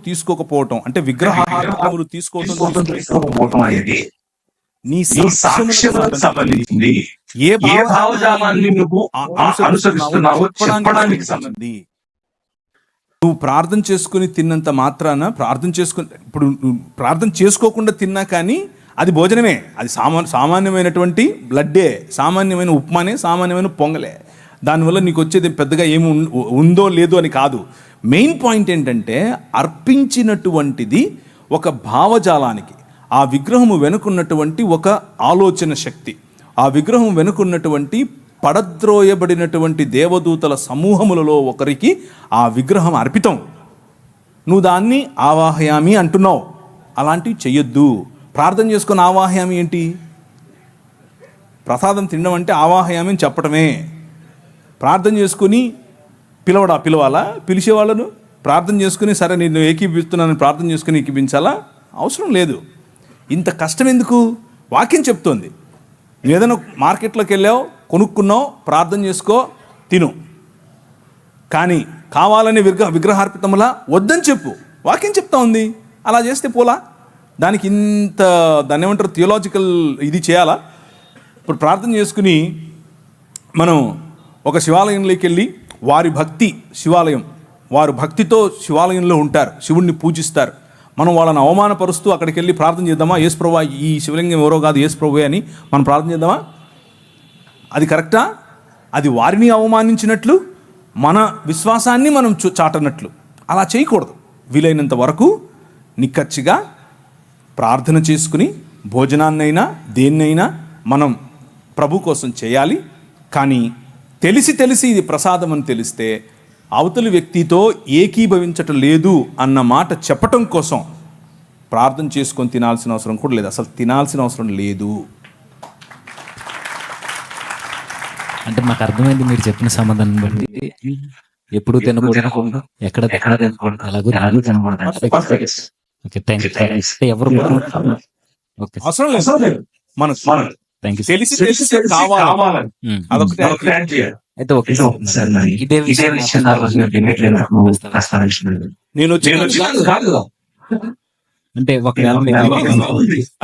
తీసుకోకపోవటం అంటే విగ్రహాలు తీసుకోవటం అనేది నీ సాక్ష్యములకు సంబంధించింది. ఏ ఏ భావజాలాన్ని నువ్వు అనుసరిస్తున్నావో చెప్పడానికి సంబంధించి. నువ్వు ప్రార్థన చేసుకుని తిన్నంత మాత్రాన ఇప్పుడు నువ్వు ప్రార్థన చేసుకోకుండా తిన్నా కానీ అది భోజనమే. అది సామాన్యమైనటువంటి బ్లడ్డే, సామాన్యమైన ఉప్మానే, సామాన్యమైన పొంగలే. దానివల్ల నీకు వచ్చేది పెద్దగా ఏమి ఉందో లేదో అని కాదు. మెయిన్ పాయింట్ ఏంటంటే అర్పించినటువంటిది ఒక భావజాలానికి, ఆ విగ్రహము వెనుకున్నటువంటి ఒక ఆలోచన శక్తి, ఆ విగ్రహం వెనుకున్నటువంటి పడద్రోయబడినటువంటి దేవదూతల సమూహములలో ఒకరికి ఆ విగ్రహం అర్పితం. నువ్వు దాన్ని ఆవాహయామి అంటున్నావు. అలాంటివి చెయ్యొద్దు. ప్రార్థన చేసుకుని ఆవాహయామి ఏంటి? ప్రసాదం తినడం అంటే ఆవాహయామి అని చెప్పటమే. ప్రార్థన చేసుకుని పిలవాలా? పిలిచేవాళ్ళను ప్రార్థన చేసుకుని సరే నేను ఏకీపిస్తున్నాను ప్రార్థన చేసుకుని ఏకీపించాలా? అవసరం లేదు. ఇంత కష్టం ఎందుకు? వాక్యం చెప్తోంది. నువ్వు ఏదైనా మార్కెట్లోకి వెళ్ళావు, కొనుక్కున్నావు, ప్రార్థన చేసుకో, తిను. కానీ కావాలని విగ్రహార్పితములా వద్దని చెప్పు. వాక్యం చెప్తా ఉంది. అలా చేస్తే పోలా? దానికి దాన్ని ఏమంటారు, థియోలాజికల్ ఇది చేయాలా? ఇప్పుడు ప్రార్థన చేసుకుని మనం ఒక శివాలయంలోకి వెళ్ళి వారు భక్తితో శివాలయంలో ఉంటారు, శివుణ్ణి పూజిస్తారు. మనం వాళ్ళని అవమానపరుస్తూ అక్కడికి వెళ్ళి ప్రార్థన చేద్దామా? యేసు ప్రభువా, ఈ శివలింగం ఎవరో కాదు, యేసు ప్రభువే అని మనం ప్రార్థన చేద్దామా? అది కరెక్టా? అది వారిని అవమానించినట్లు, మన విశ్వాసాన్ని మనం చాటనట్లు. అలా చేయకూడదు. వీలైనంత వరకు నిక్కచ్చిగా ప్రార్థన చేసుకుని భోజనాన్నైనా దేన్నైనా మనం ప్రభు కోసం చేయాలి. కానీ తెలిసి ఇది ప్రసాదం అని తెలిస్తే అవతలి వ్యక్తితో ఏకీభవించటం లేదు అన్న మాట చెప్పటం కోసం ప్రార్థన చేసుకొని తినాల్సిన అవసరం కూడా లేదు. అసలు తినాల్సిన అవసరం లేదు. అంటే మాకు అర్థమైంది మీరు చెప్పిన సమాధానం బట్టి. ఎప్పుడు తినకూడదు, ఎక్కడ తినకూడదు, అలాగూ తినకూడదు. Okay, thank you. ఎవరు ఓకే, అవసరం లేదు. మన థ్యాంక్ యూ. తెలిసి కావాలి. అదొకటి. అయితే ఓకే సార్, ఇదే విషయం నేను అంటే ఒకవేళ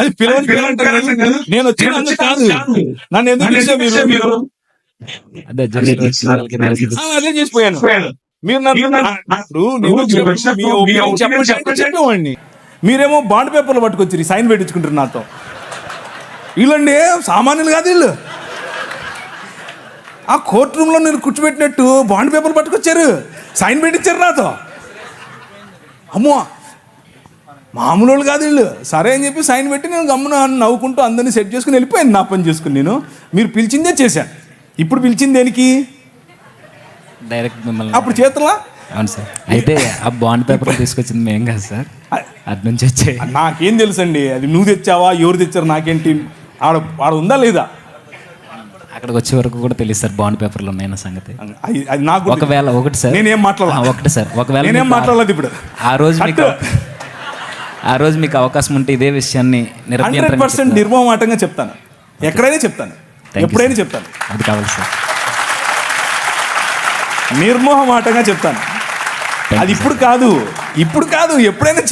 అది పిలవంటారు. నేను వచ్చిన కాదు, నన్ను ఎందుకు మీరు అదే చేసిపోయాను. చెప్పేవాడిని, మీరేమో బాండ్ పేపర్లు పట్టుకొచ్చి సైన్ పెట్టించుకుంటారు నాతో. వీళ్ళండి సామాన్యులు కాదు, వీళ్ళు ఆ కోర్టు రూమ్లో నేను కూర్చోబెట్టినట్టు బాండ్ పేపర్లు పట్టుకొచ్చారు, సైన్ పెట్టించారు నాతో. అమ్మో, మామూలు వాళ్ళు కాదు వీళ్ళు. సరే అని చెప్పి సైన్ పెట్టి నేను గమ్మున నవ్వుకుంటూ అందరినీ సెట్ చేసుకుని వెళ్ళిపోయాను. నా పని చేసుకుని మీరు పిలిచిందే చేశాను. ఇప్పుడు పిలిచింది దేనికి? డైరెక్ట్ మిమ్మల్ని. అప్పుడు చేతులా? అవును సార్. అయితే ఆ బాండ్ పేపర్ తీసుకొచ్చింది మేం కాదు సార్, అటు నుంచి వచ్చే. నాకేం తెలుసండి, అది నువ్వు తెచ్చావా ఎవరు తెచ్చారు నాకేంటి? ఆడ ఉందా లేదా? అక్కడికి వచ్చే వరకు కూడా తెలియదు సార్ బాండ్ పేపర్లు ఉన్నాయన్న సంగతి. అది నాకు ఒకవేళ ఒకటి సార్, నేనేం మాట్లాడాలి? ఒకటి సార్, ఒకవేళ నేనేం మాట్లాడలేదు ఇప్పుడు. ఆ రోజు మీకు అవకాశం ఉంటే ఇదే విషయాన్ని 100% నిర్మోహమాటంగా చెప్తాను. ఎక్కడైనా చెప్తాను, ఎప్పుడైనా చెప్తాను. అది కావాలి సార్, నిర్మోహమాటంగా చెప్తాను. అది ఇప్పుడు కాదు, ఎప్పుడైనా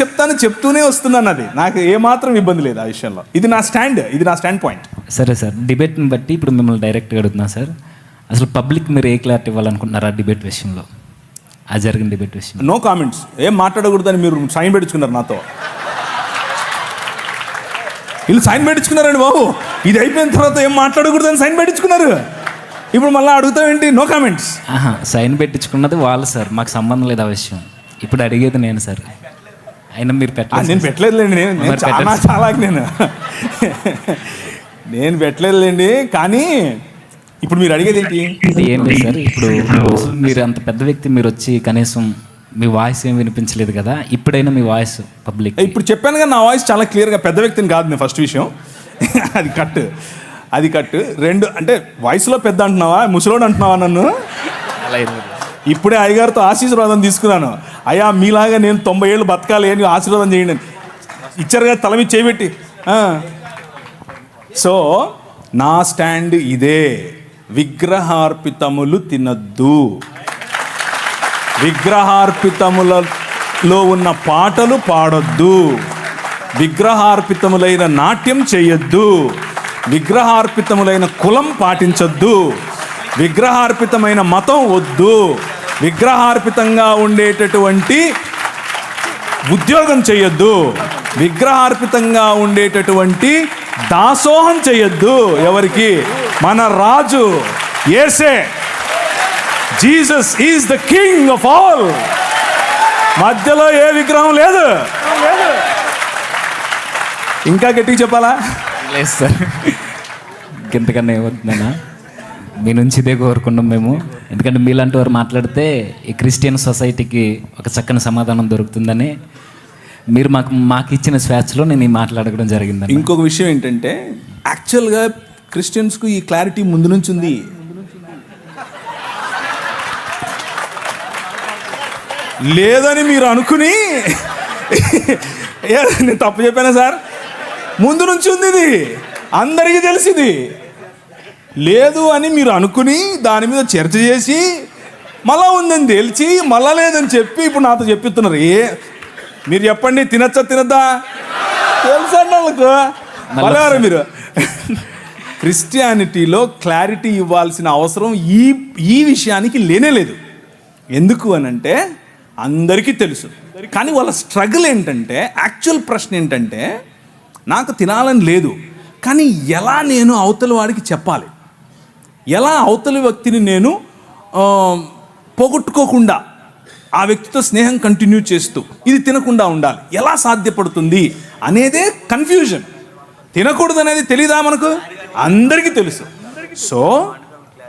చెప్తూనే వస్తున్నాను. అది నాకు ఏమాత్రం ఇబ్బంది లేదు ఆ విషయంలో. ఇది నా స్టాండ్ పాయింట్. సరే సార్, డిబేట్ని బట్టి ఇప్పుడు మిమ్మల్ని డైరెక్ట్గా అడుగుతున్నా సార్, అసలు పబ్లిక్ మీరు ఏ క్లారిటీ ఇవ్వాలనుకుంటున్నారు ఆ డిబేట్ విషయంలో, ఆ జరిగిన డిబేట్ విషయం? No comments. ఏం మాట్లాడకూడదని మీరు సైన్ పెట్టించుకున్నారు నాతో. వీళ్ళు సైన్ పెట్టించుకున్నారండి బాబు. ఇది అయిపోయిన తర్వాత ఏం మాట్లాడకూడదని సైన్ పెట్టించుకున్నారు. ఇప్పుడు మళ్ళీ అడుగుతావేంటి? No comments. సైన్ పెట్టించుకున్నది వాళ్ళు సార్, మాకు సంబంధం లేదు ఆ విషయం. ఇప్పుడు అడిగేది నేను సార్, అయినా మీరు నేను పెట్టలేదులేండి. నేను పెట్టలేదులేండి. కానీ ఇప్పుడు మీరు అడిగేది ఏంటి? ఏం లేదు సార్, ఇప్పుడు మీరు అంత పెద్ద వ్యక్తి, మీరు వచ్చి కనీసం మీ వాయిస్ ఏం వినిపించలేదు కదా, ఇప్పుడైనా మీ వాయిస్ పబ్లిక్. ఇప్పుడు చెప్పాను కదా, నా వాయిస్ చాలా క్లియర్గా, పెద్ద వ్యక్తిని కాదు నేను. ఫస్ట్ విషయం అది కట్. రెండు అంటే వయసులో పెద్ద అంటున్నావా, ముసలోడు అంటున్నావా నన్ను? ఇప్పుడే అయ్యగారితో ఆశీర్వాదం తీసుకున్నాను. అయ్యా మీలాగా నేను 90 ఏళ్ళు బతకాలి అని ఆశీర్వాదం చేయండి. ఇచ్చారు కదా తల మీద చేయబెట్టి. సో నా స్టాండ్ ఇదే, విగ్రహార్పితములు తినద్దు, విగ్రహార్పితములలో ఉన్న పాటలు పాడొద్దు, విగ్రహార్పితములైన నాట్యం చేయొద్దు, విగ్రహార్పితములైన కులం పాటించొద్దు, విగ్రహార్పితమైన మతం వద్దు, విగ్రహార్పితంగా ఉండేటటువంటి ఉద్యోగం చేయొద్దు, విగ్రహార్పితంగా ఉండేటటువంటి దాసోహం చేయొద్దు. ఎవరికి? మన రాజు యేసే. Jesus is the king of all. మధ్యలో ఏ విగ్రహం లేదు. ఇంకా గట్టిగా చెప్పాలా? లేదు సార్, ఇంతకన్నా ఏమవుతుందన్నా, మీ నుంచి ఇదే కోరుకున్నాం మేము. ఎందుకంటే మీలాంటి వారు మాట్లాడితే ఈ క్రిస్టియన్ సొసైటీకి ఒక చక్కని సమాధానం దొరుకుతుందని మీరు మాకు ఇచ్చిన స్వేచ్ఛలో నేను ఈ మాట్లాడడం జరిగింది. ఇంకొక విషయం ఏంటంటే, యాక్చువల్గా క్రిస్టియన్స్కు ఈ క్లారిటీ ముందు నుంచి ఉంది. లేదని మీరు అనుకుని నేను తప్పు చెప్పానా సార్? ముందు నుంచి ఉంది, ఇది అందరికీ తెలిసింది. లేదు అని మీరు అనుకుని దాని మీద చర్చ చేసి మళ్ళా ఉందని తెలిసి మళ్ళా లేదని చెప్పి ఇప్పుడు నాతో చెప్పిస్తున్నారు. మీరు చెప్పండి, తినచ్చా తినద్దా? తెలుసండి వాళ్ళకు. మళ్ళీ మీరు క్రిస్టియానిటీలో క్లారిటీ ఇవ్వాల్సిన అవసరం ఈ విషయానికి లేనేలేదు. ఎందుకు అనంటే అందరికీ తెలుసు. కానీ వాళ్ళ స్ట్రగుల్ ఏంటంటే, యాక్చువల్ ప్రశ్న ఏంటంటే, నాకు తినాలని లేదు కానీ ఎలా నేను అవతలి వాడికి చెప్పాలి, ఎలా అవతలి వ్యక్తిని నేను పోగొట్టుకోకుండా ఆ వ్యక్తితో స్నేహం కంటిన్యూ చేస్తూ ఇది తినకుండా ఉండాలి, ఎలా సాధ్యపడుతుంది అనేదే కన్ఫ్యూజన్. తినకూడదు అనేది తెలీదా మనకు? అందరికీ తెలుసు. సో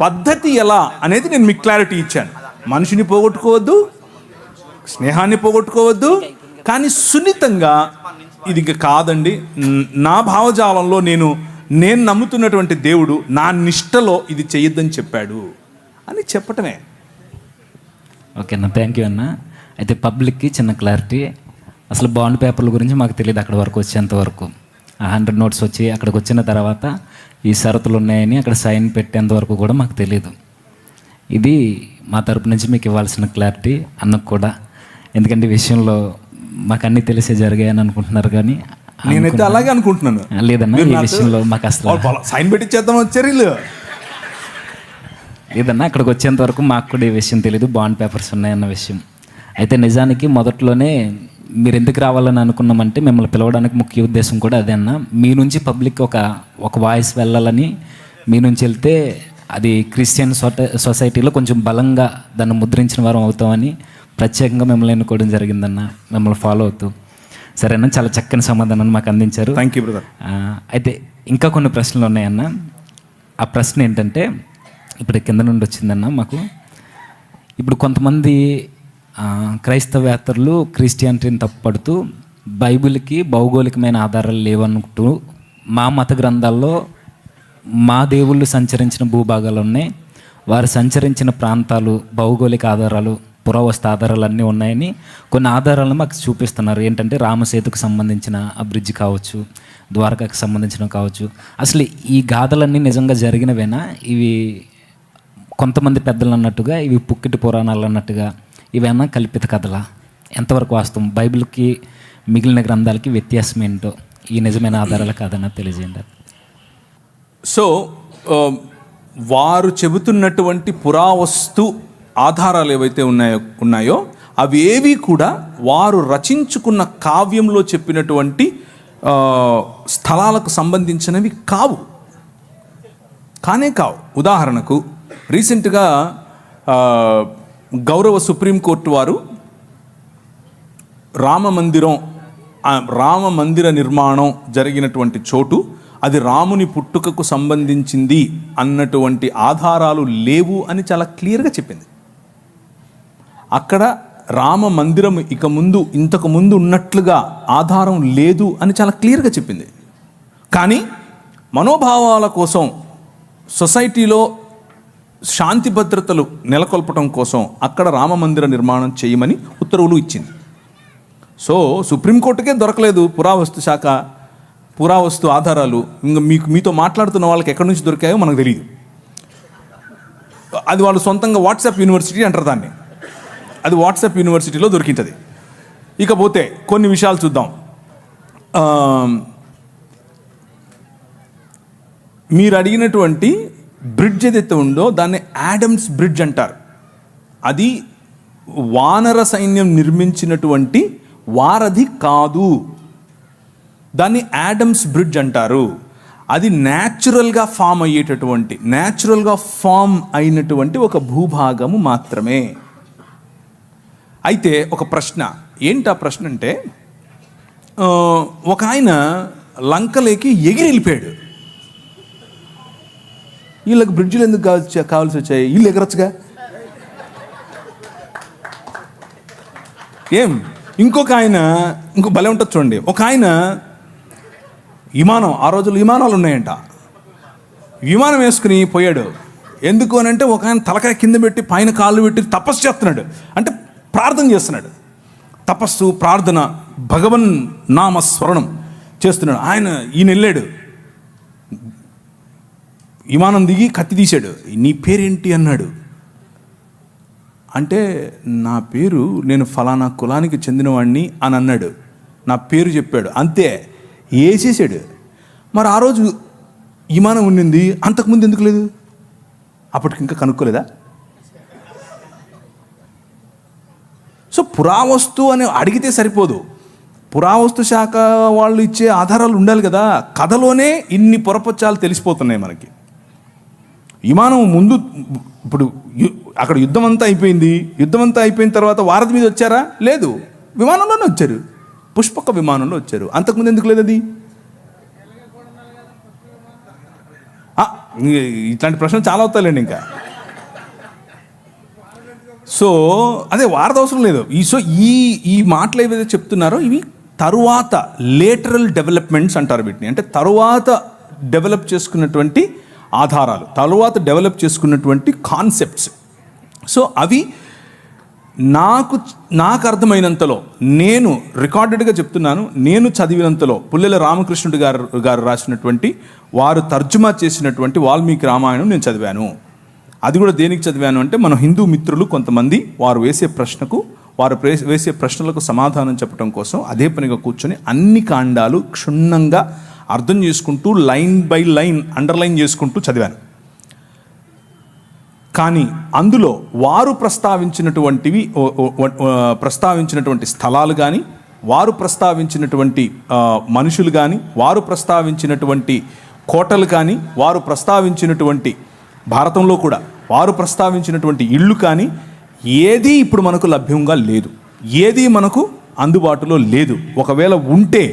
పద్ధతి ఎలా అనేది నేను మీకు క్లారిటీ ఇచ్చాను. మనిషిని పోగొట్టుకోవద్దు, స్నేహాన్ని పోగొట్టుకోవద్దు, కానీ సున్నితంగా ఇది ఇంకా కాదండి, నా భావజాలంలో నేను నమ్ముతున్నటువంటి దేవుడు నా నిష్టలో ఇది చెయ్యొద్దని చెప్పాడు అని చెప్పటమే. ఓకే అన్న, థ్యాంక్ యూ అన్న. అయితే పబ్లిక్కి చిన్న క్లారిటీ, అసలు బాండ్ పేపర్ల గురించి మాకు తెలియదు అక్కడ వరకు వచ్చేంత వరకు. 100 నోట్స్ వచ్చి అక్కడికి వచ్చిన తర్వాత ఈ షరతులు ఉన్నాయని అక్కడ సైన్ పెట్టేంత వరకు కూడా మాకు తెలియదు. ఇది మా తరపు నుంచి మీకు ఇవ్వాల్సిన క్లారిటీ అన్నకు కూడా. ఎందుకంటే ఈ విషయంలో మాకు అన్నీ తెలిసే జరిగాయని అనుకుంటున్నారు, కానీ నేనైతే అలాగే అనుకుంటున్నాను. లేదన్నా, ఈ విషయంలో మాకు అసలు సైన్ పెట్టించేద్దాం వచ్చారు వీళ్ళు. లేదన్నా, అక్కడికి వచ్చేంత వరకు మాకు కూడా ఈ విషయం తెలియదు, బాండ్ పేపర్స్ ఉన్నాయన్న విషయం. అయితే నిజానికి మొదట్లోనే మీరు ఎందుకు రావాలని అనుకున్నామంటే, మిమ్మల్ని పిలవడానికి ముఖ్య ఉద్దేశం కూడా అదే అన్న. మీ నుంచి పబ్లిక్ ఒక వాయిస్ వెళ్ళాలని, మీ నుంచి వెళ్తే అది క్రిస్టియన్ సొసైటీలో కొంచెం బలంగా దాన్ని ముద్రించిన వారం అవుతామని ప్రత్యేకంగా మిమ్మల్ని ఎన్నుకోవడం జరిగిందన్న, మిమ్మల్ని ఫాలో అవుతూ. సరేనా, చాలా చక్కని సమాధానాన్ని మాకు అందించారు. Thank you brother. అయితే ఇంకా కొన్ని ప్రశ్నలు ఉన్నాయన్న. ఆ ప్రశ్న ఏంటంటే, ఇప్పుడు కింద నుండి వచ్చిందన్న మాకు. ఇప్పుడు కొంతమంది క్రైస్తవేత్తరులు క్రిస్టియానిటీని తప్పుపడుతూ బైబిల్కి భౌగోళికమైన ఆధారాలు లేవనుకుంటూ, మా మత గ్రంథాల్లో మా దేవుళ్ళు సంచరించిన భూభాగాలు ఉన్నాయి, వారు సంచరించిన ప్రాంతాలు, భౌగోళిక ఆధారాలు, పురావస్తు ఆధారాలు అన్నీ ఉన్నాయని కొన్ని ఆధారాలను మాకు చూపిస్తున్నారు. ఏంటంటే రామసేతుకు సంబంధించిన ఆ బ్రిడ్జ్ కావచ్చు, ద్వారకాకు సంబంధించిన కావచ్చు. అసలు ఈ గాథలన్నీ నిజంగా జరిగినవేనా? ఇవి కొంతమంది పెద్దలు అన్నట్టుగా ఇవి పుక్కిటి పురాణాలు అన్నట్టుగా ఇవేమన్నా కల్పిత కథలా? ఎంతవరకు వాస్తవం? బైబిల్కి మిగిలిన గ్రంథాలకి వ్యత్యాసం ఏంటో ఈ నిజమైన ఆధారాలు కాదన్నా తెలియజేయండి. సో వారు చెబుతున్నటువంటి పురావస్తు ఆధారాలు ఏవైతే ఉన్నాయో అవి ఏవి కూడా వారు రచించుకున్న కావ్యంలో చెప్పినటువంటి స్థలాలకు సంబంధించినవి కావు. ఉదాహరణకు రీసెంట్గా గౌరవ సుప్రీంకోర్టు వారు రామ మందిర నిర్మాణం జరిగినటువంటి చోటు అది రాముని పుట్టుకకు సంబంధించింది అన్నటువంటి ఆధారాలు లేవు అని చాలా క్లియర్గా చెప్పింది. అక్కడ రామ మందిరం ఇంతకు ముందు ఉన్నట్లుగా ఆధారం లేదు అని చాలా క్లియర్గా చెప్పింది. కానీ మనోభావాల కోసం, సొసైటీలో శాంతి భద్రతలు నెలకొల్పడం కోసం అక్కడ రామ మందిర నిర్మాణం చేయమని ఉత్తర్వులు ఇచ్చింది. సో సుప్రీంకోర్టుకే దొరకలేదు పురావస్తు ఆధారాలు. ఇంకా మీతో మాట్లాడుతున్న వాళ్ళకి ఎక్కడి నుంచి దొరికాయో మనకు తెలియదు. అది వాళ్ళు సొంతంగా వాట్సాప్ యూనివర్సిటీ అంటారు దాన్ని. అది వాట్సాప్ యూనివర్సిటీలో దొరికింది. ఇకపోతే కొన్ని విషయాలు చూద్దాం. మీరు అడిగినటువంటి బ్రిడ్జ్ ఏదైతే ఉందో దాన్ని యాడమ్స్ బ్రిడ్జ్ అంటారు. అది వానర సైన్యం నిర్మించినటువంటి వారధి కాదు. దాన్ని యాడమ్స్ బ్రిడ్జ్ అంటారు. అది న్యాచురల్గా ఫామ్ అయినటువంటి ఒక భూభాగము మాత్రమే. అయితే ఒక ప్రశ్న ఏంటి? ఆ ప్రశ్న అంటే ఒక ఆయన లంకలోకి ఎగిరి వెళ్ళిపోయాడు. వీళ్ళకి బ్రిడ్జిలు ఎందుకు కావాల్సి వచ్చాయి? వీళ్ళు ఎగరొచ్చుగా. ఇంకొక ఆయన భలే ఉంటుంది చూడండి. ఒక ఆయన ఆ రోజుల్లో విమానాలు ఉన్నాయంట, విమానం వేసుకుని పోయాడు. ఎందుకు అని అంటే ఒక ఆయన తలకాయ కింద పెట్టి పైన కాళ్ళు పెట్టి తపస్సు చేస్తున్నాడు. అంటే ప్రార్థన చేస్తున్నాడు. తపస్సు, ప్రార్థన, భగవన్ నామ స్మరణం చేస్తున్నాడు. ఈయన వెళ్ళాడు, విమానం దిగి కత్తి తీశాడు. నీ పేరేంటి అన్నాడు. అంటే నా పేరు, నేను ఫలానా కులానికి చెందినవాడిని అని అన్నాడు. నా పేరు చెప్పాడు, అంతే, వేసేసాడు. మరి ఆ రోజు విమానం ఉండింది, అంతకుముందు ఎందుకు లేదు? అప్పటికి ఇంకా కనుక్కోలేదా? సో పురావస్తు అని అడిగితే సరిపోదు. పురావస్తు శాఖ వాళ్ళు ఇచ్చే ఆధారాలు ఉండాలి కదా. కథలోనే ఇన్ని పొరపచ్చాలు తెలిసిపోతున్నాయి మనకి. విమానం ముందు, ఇప్పుడు అక్కడ యుద్ధం అంతా అయిపోయిన తర్వాత వారధి మీద వచ్చారా? లేదు, విమానంలోనే వచ్చారు, పుష్పక విమానంలో వచ్చారు. అంతకుముందు ఎందుకు లేదు అది? ఇట్లాంటి ప్రశ్నలు చాలా అవుతాయండి ఇంకా. సో అదే వారధి అవసరం లేదు. ఈ మాటలు ఏవైతే చెప్తున్నారో ఇవి తరువాత లేటరల్ డెవలప్మెంట్స్ అంటారు వీటిని. అంటే తరువాత డెవలప్ చేసుకున్నటువంటి ఆధారాలు, తరువాత డెవలప్ చేసుకున్నటువంటి కాన్సెప్ట్స్. సో అవి నాకు అర్థమైనంతలో, నేను రికార్డెడ్గా చెప్తున్నాను, నేను చదివినంతలో పుల్లెల రామకృష్ణుడు గారు రాసినటువంటి, వారు తర్జుమా చేసినటువంటి వాల్మీకి రామాయణం నేను చదివాను. అది కూడా దేనికి చదివాను అంటే, మన హిందూ మిత్రులు కొంతమంది వారు వేసే ప్రశ్నలకు సమాధానం చెప్పడం కోసం అదే పనిగా కూర్చొని అన్ని కాండాలు క్షుణ్ణంగా అర్థం చేసుకుంటూ, లైన్ బై లైన్ అండర్లైన్ చేసుకుంటూ చదివాను. కానీ అందులో వారు ప్రస్తావించినటువంటి స్థలాలు కానీ, వారు ప్రస్తావించినటువంటి మనుషులు కానీ, వారు ప్రస్తావించినటువంటి కోటలు కానీ, వారు ప్రస్తావించినటువంటి భారతంలో కూడా వారు ప్రస్తావించినటువంటి ఇళ్ళు కానీ ఏదీ ఇప్పుడు మనకు లభ్యంగా లేదు, ఏదీ మనకు అందుబాటులో లేదు. ఒకవేళ ఉంటే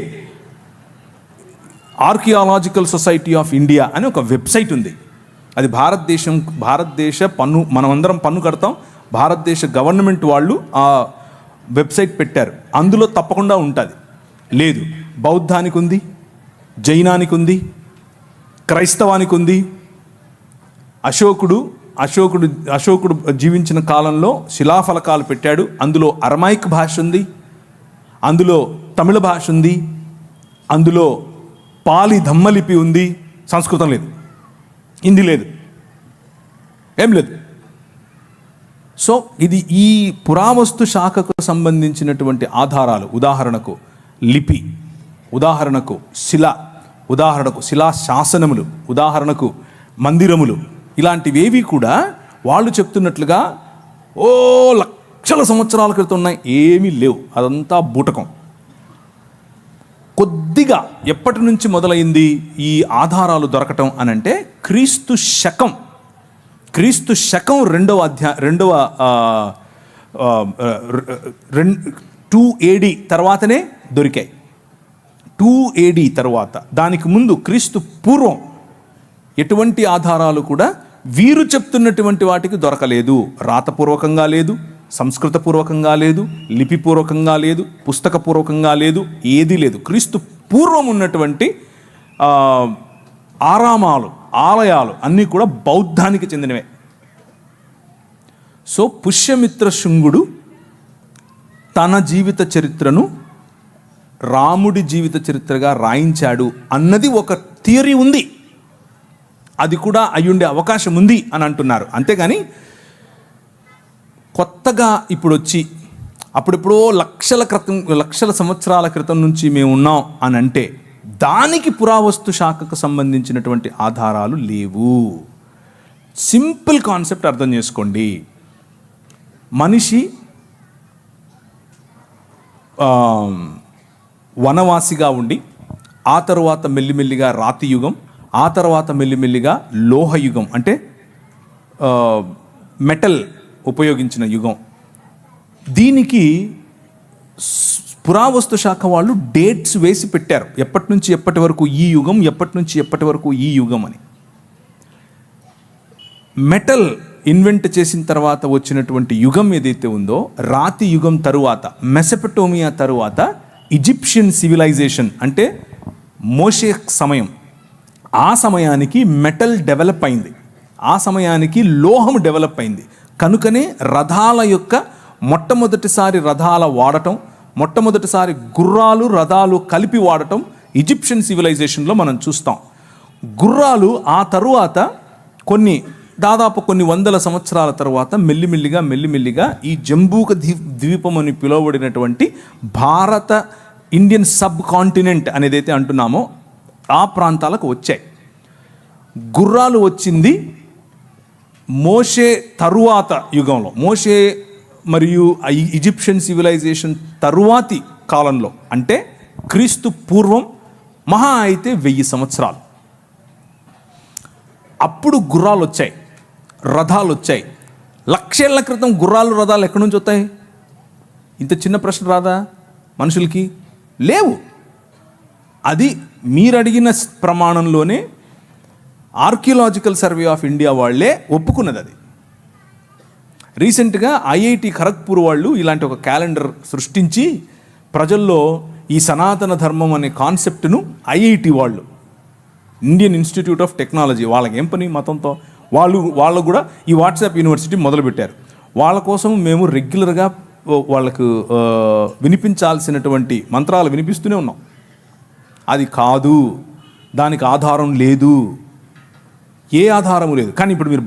ఆర్కియాలజికల్ సొసైటీ ఆఫ్ ఇండియా అని ఒక వెబ్సైట్ ఉంది. అది భారతదేశ పన్ను, మనమందరం పన్ను కడతాం, భారతదేశ గవర్నమెంట్ వాళ్ళు ఆ వెబ్సైట్ పెట్టారు. అందులో తప్పకుండా ఉంటుంది. లేదు, బౌద్ధానికి ఉంది, జైనానికి ఉంది, క్రైస్తవానికి ఉంది. అశోకుడు జీవించిన కాలంలో శిలాఫలకాలు పెట్టాడు. అందులో అరమైక్ భాష ఉంది, అందులో తమిళ భాష ఉంది, అందులో పాలి ధమ్మలిపి ఉంది. సంస్కృతం లేదు, హిందీ లేదు, ఏం లేదు. సో ఇది ఈ పురావస్తు శాఖకు సంబంధించినటువంటి ఆధారాలు, ఉదాహరణకు లిపి, ఉదాహరణకు శిల, ఉదాహరణకు శిలా శాసనములు, ఉదాహరణకు మందిరములు, ఇలాంటివేవి కూడా వాళ్ళు చెప్తున్నట్లుగా లక్షల సంవత్సరాల క్రితం ఉన్నాయి, ఏమీ లేవు. అదంతా బూటకం. కొద్దిగా ఎప్పటి నుంచి మొదలైంది ఈ ఆధారాలు దొరకటం అనంటే క్రీస్తు శకం 2 AD తర్వాతనే దొరికాయి. 2 AD తర్వాత, దానికి ముందు క్రీస్తు పూర్వం ఎటువంటి ఆధారాలు కూడా వీరు చెప్తున్నటువంటి వాటికి దొరకలేదు. రాతపూర్వకంగా లేదు, సంస్కృతపూర్వకంగా లేదు, లిపిపూర్వకంగా లేదు, పుస్తకపూర్వకంగా లేదు, ఏదీ లేదు. క్రీస్తు పూర్వం ఉన్నటువంటి ఆరామాలు, ఆలయాలు అన్నీ కూడా బౌద్ధానికి చెందినవే. సో పుష్యమిత్ర శుంగుడు తన జీవిత చరిత్రను రాముడి జీవిత చరిత్రగా రాయించాడు అన్నది ఒక థియరీ ఉంది. అది కూడా అయ్యుండే అవకాశం ఉంది అని అంటున్నారు. అంతేగాని కొత్తగా ఇప్పుడు వచ్చి అప్పుడెప్పుడో లక్షల సంవత్సరాల క్రితం నుంచి మేము ఉన్నాం అని అంటే దానికి పురావస్తు శాఖకు సంబంధించినటువంటి ఆధారాలు లేవు. సింపుల్ కాన్సెప్ట్ అర్థం చేసుకోండి. మనిషి వనవాసిగా ఉండి ఆ తర్వాత మెల్లిమెల్లిగా రాతి యుగం, ఆ తర్వాత మెల్లిమెల్లిగా లోహయుగం అంటే మెటల్ ఉపయోగించిన యుగం. దీనికి పురావస్తు శాఖ వాళ్ళు డేట్స్ వేసి పెట్టారు, ఎప్పటి నుంచి ఎప్పటి వరకు ఈ యుగం, ఎప్పటి నుంచి ఎప్పటి వరకు ఈ యుగం అని. మెటల్ ఇన్వెంట్ చేసిన తర్వాత వచ్చినటువంటి యుగం ఏదైతే ఉందో, రాతి యుగం తరువాత, మెసొపటోమియా తరువాత ఈజిప్షియన్ సివిలైజేషన్ అంటే మోషే సమయం, ఆ సమయానికి మెటల్ డెవలప్ అయింది, ఆ సమయానికి లోహం డెవలప్ అయింది. కనుకనే రథాల యొక్క మొట్టమొదటిసారి రథాల వాడటం, మొట్టమొదటిసారి గుర్రాలు రథాలు కలిపి వాడటం ఈజిప్షియన్ సివిలైజేషన్లో మనం చూస్తాం. గుర్రాలు ఆ తరువాత దాదాపు కొన్ని వందల సంవత్సరాల తర్వాత మెల్లిమెల్లిగా ఈ జంబూక ద్వీపం అని పిలువబడినటువంటి భారత ఇండియన్ సబ్ కాంటినెంట్ అనేదైతే అంటున్నామో ఆ ప్రాంతాలకు వచ్చాయి. గుర్రాలు వచ్చింది మోషే తరువాత యుగంలో, మోషే మరియు ఈజిప్షియన్ సివిలైజేషన్ తరువాతి కాలంలో, అంటే క్రీస్తు పూర్వం మహా అయితే 1000 సంవత్సరాలు. అప్పుడు గుర్రాలు వచ్చాయి, రథాలు వచ్చాయి. 1,00,000 ఏళ్ల క్రితం గుర్రాలు రథాలు ఎక్కడి నుంచి వస్తాయి? ఇంత చిన్న ప్రశ్న రాదా మనుషులకి? లేవు. అది మీరు అడిగిన ప్రమాణంలోనే ఆర్కియలాజికల్ సర్వే ఆఫ్ ఇండియా వాళ్ళే ఒప్పుకున్నది. అది రీసెంట్గా IIT ఖరగ్పూర్ వాళ్ళు ఇలాంటి ఒక క్యాలెండర్ సృష్టించి ప్రజల్లో ఈ సనాతన ధర్మం అనే కాన్సెప్ట్ను IIT వాళ్ళు, ఇండియన్ ఇన్స్టిట్యూట్ ఆఫ్ టెక్నాలజీ, వాళ్ళకి ఏం పని మతంతో, వాళ్ళు కూడా ఈ వాట్సాప్ యూనివర్సిటీ మొదలుపెట్టారు. వాళ్ళ కోసం మేము రెగ్యులర్గా వాళ్ళకు వినిపించాల్సినటువంటి మంత్రాలు వినిపిస్తూనే ఉన్నాం. అది కాదు, దానికి ఆధారం లేదు, ఏ ఆధారము లేదు. కానీ ఇప్పుడు మీరు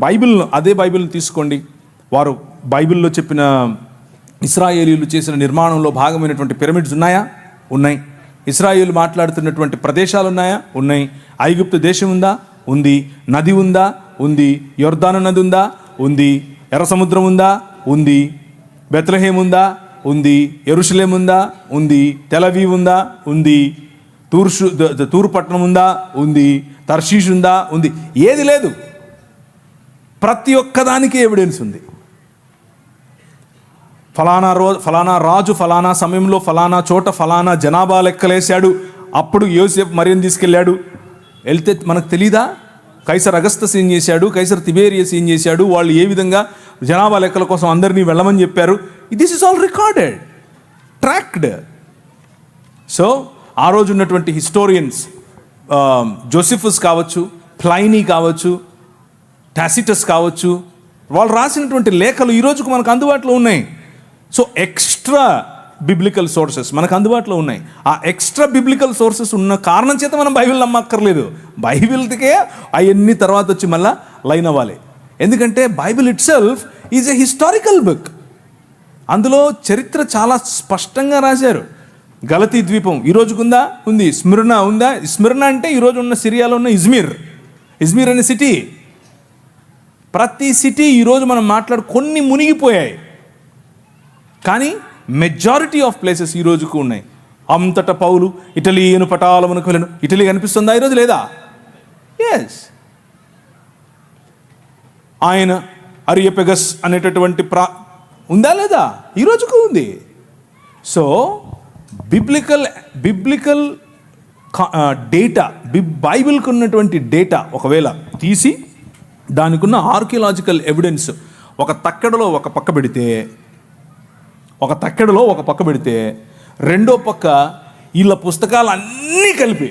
అదే బైబిల్ని తీసుకోండి. వారు బైబిల్లో చెప్పిన ఇశ్రాయేలీలు చేసిన నిర్మాణంలో భాగమైనటువంటి పిరమిడ్స్ ఉన్నాయా? ఉన్నాయి. ఇశ్రాయేలు మాట్లాడుతున్నటువంటి ప్రదేశాలు ఉన్నాయా? ఉన్నాయి. ఐగుప్తు దేశం ఉందా? ఉంది. నది ఉందా? ఉంది. యొర్దాను నది ఉందా? ఉంది. ఎర్ర సముద్రం ఉందా? ఉంది. బెత్లెహేమ్ ఉందా? ఉంది. యెరూషలేం ఉందా? ఉంది. తెలవీవ్ ఉందా? ఉంది. తూరు పట్టణం ఉందా? ఉంది. తర్షీష్ ఉందా? ఉంది. ఏది లేదు. ప్రతి ఒక్కదానికి ఎవిడెన్స్ ఉంది. ఫలానా రాజు ఫలానా సమయంలో ఫలానా చోట ఫలానా జనాభా లెక్కలేశాడు, అప్పుడు యోసేపు మరియను తీసుకెళ్ళాడు. వెళ్తే మనకు తెలీదా? కైసర్ అగస్తస్ ఏం చేశాడు, కైసర్ తిబేరియస్ ఏం చేశాడు, వాళ్ళు ఏ విధంగా జనాభా లెక్కల కోసం అందరినీ వెళ్ళమని చెప్పారు. This is all recorded, tracked. So ఆ రోజు ఉన్నటువంటి హిస్టోరియన్స్, జోసిఫస్ కావచ్చు, ప్లైనీ కావచ్చు, టాసిటస్ కావచ్చు, వాళ్ళు రాసినటువంటి లేఖలు ఈ రోజుకు మనకు అందుబాటులో ఉన్నాయి. సో ఎక్స్ట్రా బిబ్లికల్ సోర్సెస్ మనకు అందుబాటులో ఉన్నాయి. ఆ ఎక్స్ట్రా బిబ్లికల్ సోర్సెస్ ఉన్న కారణం చేత మనం బైబిల్ నమ్మక్కర్లేదు. బైబిల్కే అవన్నీ తర్వాత వచ్చి మళ్ళీ లైన్ అవ్వాలి. ఎందుకంటే Bible it self is a historical book. అందులో చరిత్ర చాలా స్పష్టంగా రాశారు. గలతీ ద్వీపం ఈ రోజుకుందా? ఉంది. స్మిర్నా ఉందా? స్మిర్నా అంటే ఈరోజు ఉన్న సిరియాలో ఉన్న ఇజ్మీర్ అనే సిటీ. ప్రతి సిటీ ఈరోజు మనం కొన్ని మునిగిపోయాయి, కానీ మెజారిటీ ఆఫ్ ప్లేసెస్ ఈ రోజుకు ఉన్నాయి. అంతటా పౌలు ఇటలీను పటాలమునకు వెళ్ళను. ఇటలీ కనిపిస్తుందా ఈరోజు? లేదా? ఎస్. ఆయన అరియపెగస్ అనేటటువంటి ఉందా లేదా? ఈ రోజుకు ఉంది. సో బిబ్లికల్ డేటా, బైబిల్కి ఉన్నటువంటి డేటా ఒకవేళ తీసి దానికి ఉన్న ఆర్కియలాజికల్ ఎవిడెన్స్ ఒక తక్కెడలో ఒక పక్క పెడితే రెండో పక్క వీళ్ళ పుస్తకాలు అన్నీ కలిపి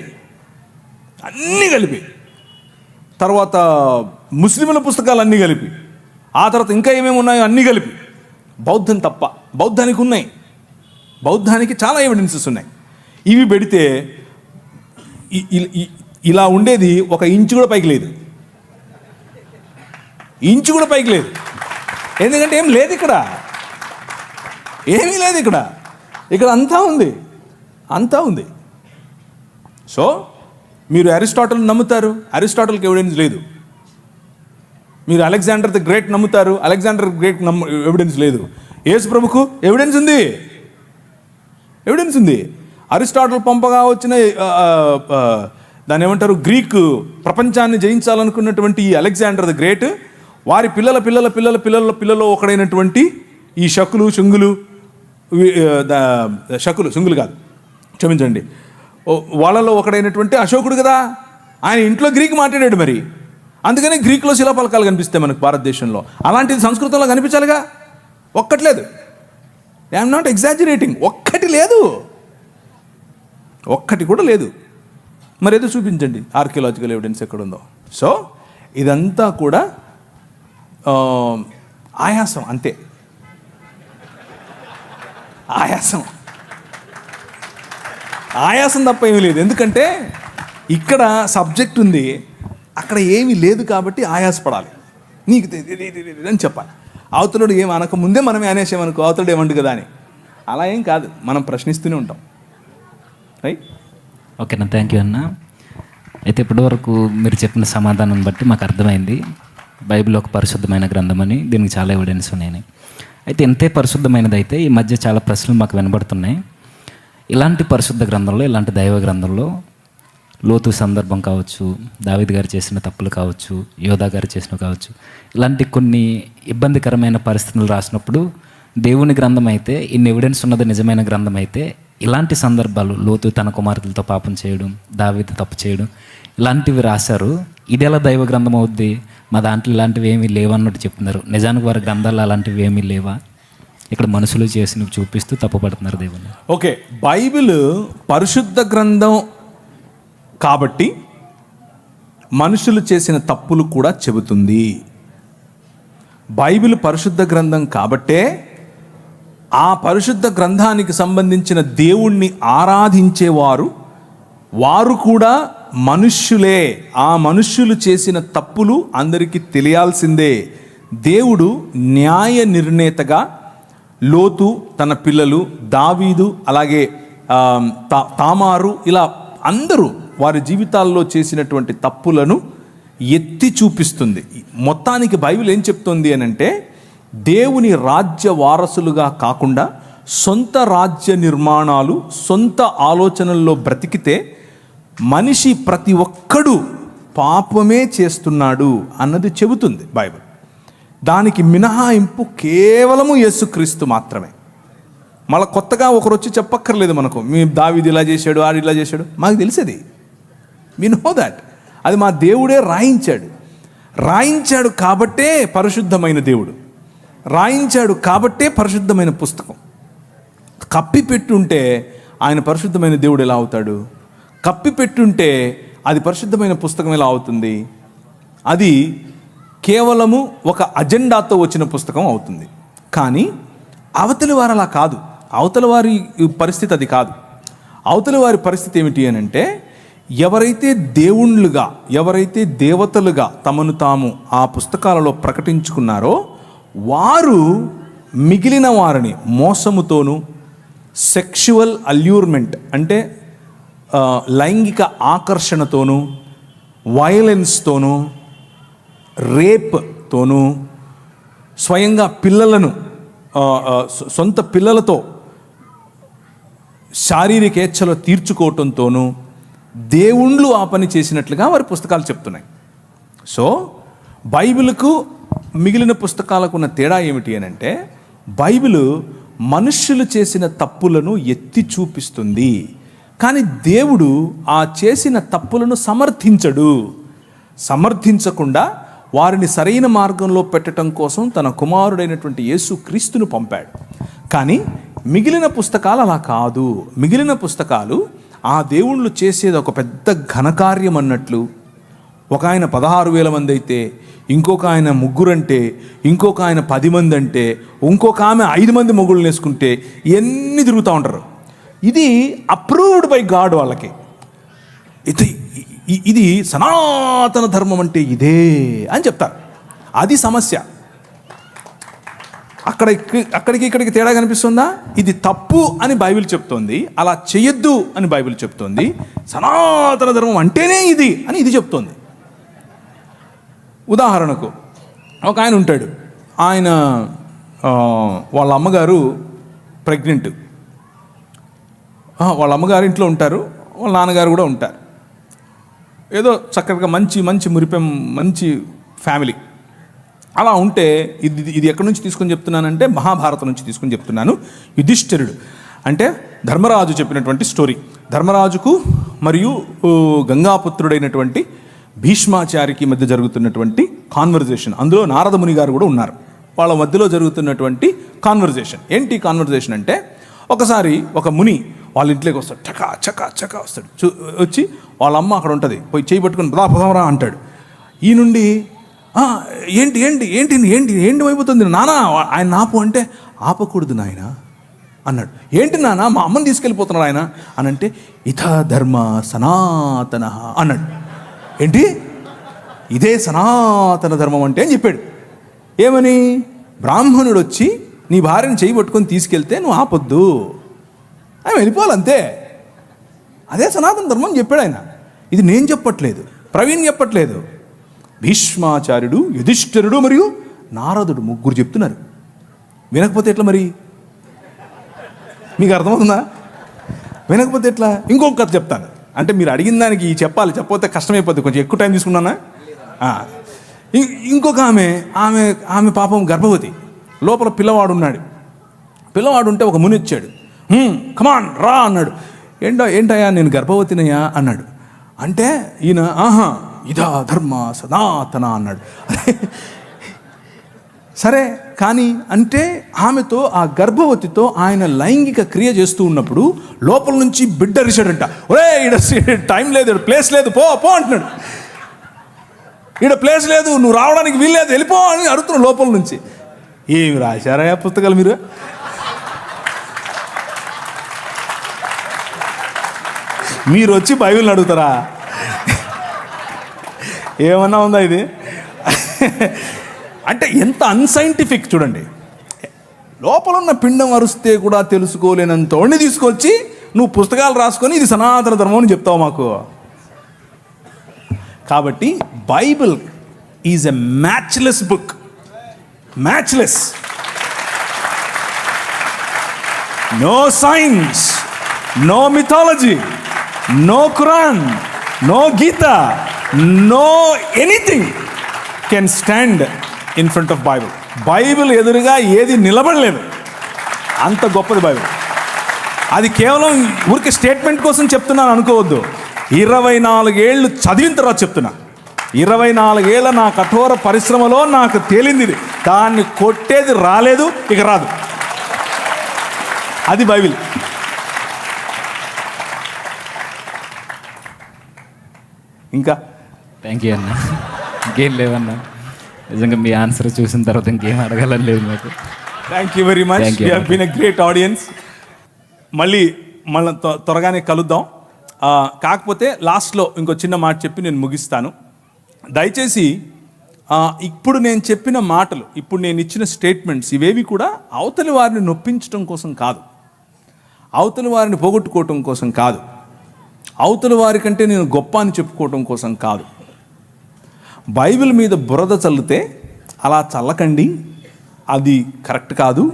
తర్వాత ముస్లింల పుస్తకాలు అన్నీ కలిపి, ఆ తర్వాత ఇంకా ఏమేమి ఉన్నాయో అన్నీ కలిపి, బౌద్ధం తప్ప, బౌద్ధానికి చాలా ఎవిడెన్సెస్ ఉన్నాయి. ఇవి పెడితే ఇలా ఉండేది 1 ఇంచు కూడా పైకి లేదు. ఎందుకంటే ఏం లేదు ఇక్కడ, ఏమీ లేదు ఇక్కడ అంతా ఉంది. సో మీరు అరిస్టాటిల్ నమ్ముతారు, అరిస్టాటిల్కి ఎవిడెన్స్ లేదు. మీరు అలెగ్జాండర్ ది గ్రేట్ నమ్ముతారు, అలెగ్జాండర్ గ్రేట్ ఎవిడెన్స్ లేదు. యేసు ప్రభుకు ఎవిడెన్స్ ఉంది. అరిస్టాటిల్ పంపగా వచ్చిన దాన్ని ఏమంటారు, గ్రీక్ ప్రపంచాన్ని జయించాలనుకున్నటువంటి ఈ అలెగ్జాండర్ ది గ్రేట్ వారి పిల్లల ఒకడైనటువంటి ఈ శంగులు కాదు, క్షమించండి, వాళ్ళలో ఒకడైనటువంటి అశోకుడు కదా, ఆయన ఇంట్లో గ్రీక్ మాట్లాడాడు. మరి అందుకనే గ్రీకులో శిలాఫలకాలు కనిపిస్తాయి మనకు భారతదేశంలో. అలాంటిది సంస్కృతంలో కనిపించాలిగా. ఒక్కట్లేదు. I'm not exaggerating. ఒక్కటి కూడా లేదు. మరి ఏదో చూపించండి ఆర్కియలాజికల్ ఎవిడెన్స్ ఎక్కడుందో. సో ఇదంతా కూడా ఆయాసం, అంతే. ఆయాసం తప్ప ఏమీ లేదు. ఎందుకంటే ఇక్కడ సబ్జెక్ట్ ఉంది, అక్కడ ఏమీ లేదు కాబట్టి ఆయాసపడాలి. నీకు అని చెప్పాలి. అవతలుడు ఏం అనక ముందే మనమే అనేసామనుకో, అవతలుడు ఏమండు కదా అని. అలా ఏం కాదు, మనం ప్రశ్నిస్తూనే ఉంటాం. రైట్? ఓకేనా, థ్యాంక్ యూ అన్న. అయితే ఇప్పటివరకు మీరు చెప్పిన సమాధానం బట్టి మాకు అర్థమైంది బైబిల్ ఒక పరిశుద్ధమైన గ్రంథం అని, దీనికి చాలా ఎవిడెన్స్ ఉన్నాయని. అయితే ఇంతే పరిశుద్ధమైనది అయితే ఈ మధ్య చాలా ప్రశ్నలు మాకు వినబడుతున్నాయి. ఇలాంటి పరిశుద్ధ గ్రంథంలో, ఇలాంటి దైవ గ్రంథంలో లోతు సందర్భం కావచ్చు, దావీదు గారు చేసిన తప్పులు కావచ్చు, యోధా గారు చేసినవి కావచ్చు, ఇలాంటి కొన్ని ఇబ్బందికరమైన పరిస్థితులు రాసినప్పుడు దేవుని గ్రంథం అయితే, ఇన్ని ఎవిడెన్స్ ఉన్నది నిజమైన గ్రంథం అయితే, ఇలాంటి సందర్భాలు లోతు తన కుమార్తెలతో పాపం చేయడం, దావీదు తప్పు చేయడం, ఇలాంటివి రాశారు. ఇది ఎలా దైవ గ్రంథం అవుద్ది? మా దాంట్లో ఇలాంటివి ఏమీ లేవన్నట్టు చెప్తున్నారు. నిజానికి వారి గ్రంథాలు అలాంటివి ఏమీ లేవా? ఇక్కడ మనుషులు చేసినవి చూపిస్తూ తప్పుపడుతున్నారు దేవుని. ఓకే, బైబిల్ పరిశుద్ధ గ్రంథం కాబట్టి మనుషులు చేసిన తప్పులు కూడా చెబుతుంది. బైబిల్ పరిశుద్ధ గ్రంథం కాబట్టే ఆ పరిశుద్ధ గ్రంథానికి సంబంధించిన దేవుణ్ణి ఆరాధించేవారు వారు కూడా మనుష్యులే. ఆ మనుష్యులు చేసిన తప్పులు అందరికీ తెలియాల్సిందే. దేవుడు న్యాయ నిర్ణేతగా లోతు, తన పిల్లలు, దావీదు, అలాగే తామారు, ఇలా అందరూ వారి జీవితాల్లో చేసినటువంటి తప్పులను ఎత్తి చూపిస్తుంది. మొత్తానికి బైబిల్ ఏం చెప్తుంది అనంటే, దేవుని రాజ్య వారసులుగా కాకుండా సొంత రాజ్య నిర్మాణాలు, సొంత ఆలోచనల్లో బ్రతికితే మనిషి ప్రతి ఒక్కడు పాపమే చేస్తున్నాడు అన్నది చెబుతుంది బైబిల్. దానికి మినహాయింపు కేవలము యేసుక్రీస్తు మాత్రమే. మళ్ళీ కొత్తగా ఒకరు వచ్చి చెప్పక్కర్లేదు మనకు, మీ దావీదు ఇలా చేశాడు, ఆడు ఇలా చేశాడు. మాకు తెలిసేది, వి నో దాట్. అది మా దేవుడే రాయించాడు కాబట్టే పరిశుద్ధమైన దేవుడు, రాయించాడు కాబట్టే పరిశుద్ధమైన పుస్తకం. కప్పిపెట్టుంటే ఆయన పరిశుద్ధమైన దేవుడు ఎలా అవుతాడు? కప్పిపెట్టుంటే అది పరిశుద్ధమైన పుస్తకం ఎలా అవుతుంది? అది కేవలము ఒక అజెండాతో వచ్చిన పుస్తకం అవుతుంది. కానీ అవతలి వారు అలా కాదు. అవతలి వారి పరిస్థితి అది కాదు. అవతలి వారి పరిస్థితి ఏమిటి అని అంటే, ఎవరైతే దేవుళ్ళుగా, ఎవరైతే దేవతలుగా తమను తాము ఆ పుస్తకాలలో ప్రకటించుకున్నారో వారు మిగిలిన వారిని మోసముతోనూ, సెక్షువల్ అల్యూర్మెంట్ అంటే లైంగిక ఆకర్షణతోనూ, వయలెన్స్తోనూ, రేప్తోనూ, స్వయంగా పిల్లలను సొంత పిల్లలతో శారీరకేచ్ఛలు తీర్చుకోవటంతోనూ దేవుళ్ళు ఆ పని చేసినట్లుగా వారి పుస్తకాలు చెప్తున్నాయి. సో బైబిల్కు మిగిలిన పుస్తకాలకు ఉన్న తేడా ఏమిటి అని అంటే, బైబిల్ మనుష్యులు చేసిన తప్పులను ఎత్తి చూపిస్తుంది, కానీ దేవుడు ఆ చేసిన తప్పులను సమర్థించకుండా వారిని సరైన మార్గంలో పెట్టడం కోసం తన కుమారుడైనటువంటి యేసు క్రీస్తును పంపాడు. కానీ మిగిలిన పుస్తకాలు అలా కాదు. మిగిలిన పుస్తకాలు ఆ దేవుళ్ళు చేసేది ఒక పెద్ద ఘనకార్యం అన్నట్లు. ఒక ఆయన 16,000 మంది అయితే, ఇంకొక ఆయన 3 అంటే, ఇంకొక ఆయన 10 మంది అంటే, ఇంకొక ఆమె 5 మంది మొగుళ్ళని వేసుకుంటే ఎన్ని తిరుగుతూ ఉంటారు. ఇది అప్రూవ్డ్ బై గాడ్. వాళ్ళకి ఇది సనాతన ధర్మం అంటే ఇదే అని చెప్తారు. అది సమస్య. అక్కడికి ఇక్కడికి తేడా కనిపిస్తుందా? ఇది తప్పు అని బైబిల్ చెప్తోంది, అలా చెయ్యొద్దు అని బైబిల్ చెప్తోంది. సనాతన ధర్మం అంటేనే ఇది అని ఇది చెప్తోంది. ఉదాహరణకు ఒక ఆయన ఉంటాడు, ఆయన వాళ్ళ అమ్మగారు ప్రెగ్నెంట్. వాళ్ళ అమ్మగారు ఇంట్లో ఉంటారు, వాళ్ళ నాన్నగారు కూడా ఉంటారు. ఏదో చక్కగా మంచి మురిపెం మంచి ఫ్యామిలీ. అలా ఉంటే ఇది ఎక్కడి నుంచి తీసుకొని చెప్తున్నానంటే మహాభారతం నుంచి తీసుకొని చెప్తున్నాను. యుధిష్ఠిరుడు అంటే ధర్మరాజు చెప్పినటువంటి స్టోరీ. ధర్మరాజుకు మరియు గంగాపుత్రుడైనటువంటి భీష్మాచారికి మధ్య జరుగుతున్నటువంటి కాన్వర్జేషన్. అందులో నారద ముని గారు కూడా ఉన్నారు. వాళ్ళ మధ్యలో జరుగుతున్నటువంటి కాన్వర్జేషన్. ఏంటి కాన్వర్జేషన్ అంటే, ఒకసారి ఒక ముని వాళ్ళ ఇంట్లోకి వస్తాడు. చకా వస్తాడు. వచ్చి వాళ్ళ అమ్మ అక్కడ ఉంటుంది, పోయి చేయి పట్టుకుని పదాపదవరా అంటాడు. ఈ నుండి ఏంటి అయిపోతుంది నానా, ఆయన ఆపు అంటే, ఆపకూడదు నాయన అన్నాడు. ఏంటి నాన్న, మా అమ్మని తీసుకెళ్ళిపోతున్నాడు ఆయన అని అంటే, ఇథ ధర్మ సనాతన అన్నాడు. ఏంటి ఇదే సనాతన ధర్మం అంటే అని చెప్పాడు. ఏమని? బ్రాహ్మణుడు వచ్చి నీ భార్యను చేయి పట్టుకొని తీసుకెళ్తే నువ్వు ఆపొద్దు, ఆయన వెళ్ళిపోవాలంతే, అదే సనాతన ధర్మం అని చెప్పాడు ఆయన. ఇది నేను చెప్పట్లేదు, ప్రవీణ్ చెప్పట్లేదు, భీష్మాచార్యుడు, యుధిష్ఠిరుడు మరియు నారదుడు 3 చెప్తున్నారు. వినకపోతే ఎట్లా మరి? మీకు అర్థమవుతుందా? వినకపోతే ఎట్లా? ఇంకొక కథ చెప్తాను. అంటే మీరు అడిగిన దానికి చెప్పాలి, చెప్పకపోతే కష్టమైపోద్ది, కొంచెం ఎక్కువ టైం తీసుకున్నానా. ఇంకొక ఆమె పాపం గర్భవతి, లోపల పిల్లవాడు ఉన్నాడు. పిల్లవాడు ఉంటే ఒక ముని వచ్చాడు. కమాన్ రా అన్నాడు. ఏంటయ్యా నేను గర్భవతినయ్యా అన్నాడు. అంటే ఈయన ఇదా ధర్మ సనాతన అన్నాడు. సరే కానీ అంటే ఆమెతో, ఆ గర్భవతితో ఆయన లైంగిక క్రియ చేస్తూ ఉన్నప్పుడు లోపల నుంచి బిడ్డ అరిచాడంట. ఒరే ఈడ టైం లేదు, ఈడ ప్లేస్ లేదు, పో అంటున్నాడు. ఈడ ప్లేస్ లేదు, నువ్వు రావడానికి వీల్లేదు, వెళ్ళిపో అని అడుగుతున్నాడు లోపల నుంచి. ఏమి రాశారా పుస్తకాలు మీరు? మీరు వచ్చి బైబిల్ని అడుగుతారా? ఏమన్నా ఉందా ఇది? అంటే ఎంత అన్సైంటిఫిక్ చూడండి. లోపల ఉన్న పిండం అరుస్తే కూడా తెలుసుకోలేనంతోడిని తీసుకొచ్చి నువ్వు పుస్తకాలు రాసుకొని ఇది సనాతన ధర్మం అని చెప్తావు మాకు. కాబట్టి Bible is a matchless book. Matchless. No science, no mythology, no Quran, no Gita, no anything can stand in front of Bible. Bible ఎదురుగా ఏది నిలబడలేదు, అంత గొప్పది బైబిల్. అది కేవలం ఊరికి స్టేట్మెంట్ కోసం చెప్తున్నాను అనుకోవద్దు. 24 ఏళ్ళు చదివిన తర్వాత చెప్తున్నా. 24 ఏళ్ళ నా కఠోర పరిశ్రమలో నాకు తేలింది ఇది. దాన్ని కొట్టేది రాలేదు, ఇక రాదు. అది బైబిల్. ఇంకా థ్యాంక్ యూ అన్న. ఇంకేం లేవన్నా, నిజంగా మీ ఆన్సర్ చూసిన తర్వాత ఇంకేం అడగాలని లేదు నాకు. Thank you very much. You have been a great audience. మళ్ళీ త్వరగానే కలుద్దాం. కాకపోతే లాస్ట్లో ఇంకో చిన్న మాట చెప్పి నేను ముగిస్తాను. దయచేసి ఇప్పుడు నేను చెప్పిన మాటలు, ఇప్పుడు నేను ఇచ్చిన స్టేట్మెంట్స్ ఇవేవి కూడా అవతలి వారిని నొప్పించడం కోసం కాదు, అవతలి వారిని పోగొట్టుకోవటం కోసం కాదు, అవతలి వారి కంటే నేను గొప్ప అని చెప్పుకోవటం కోసం కాదు. బైబిల్ మీద బురద చల్లితే అలా చల్లకండి, అది కరెక్ట్ కాదు.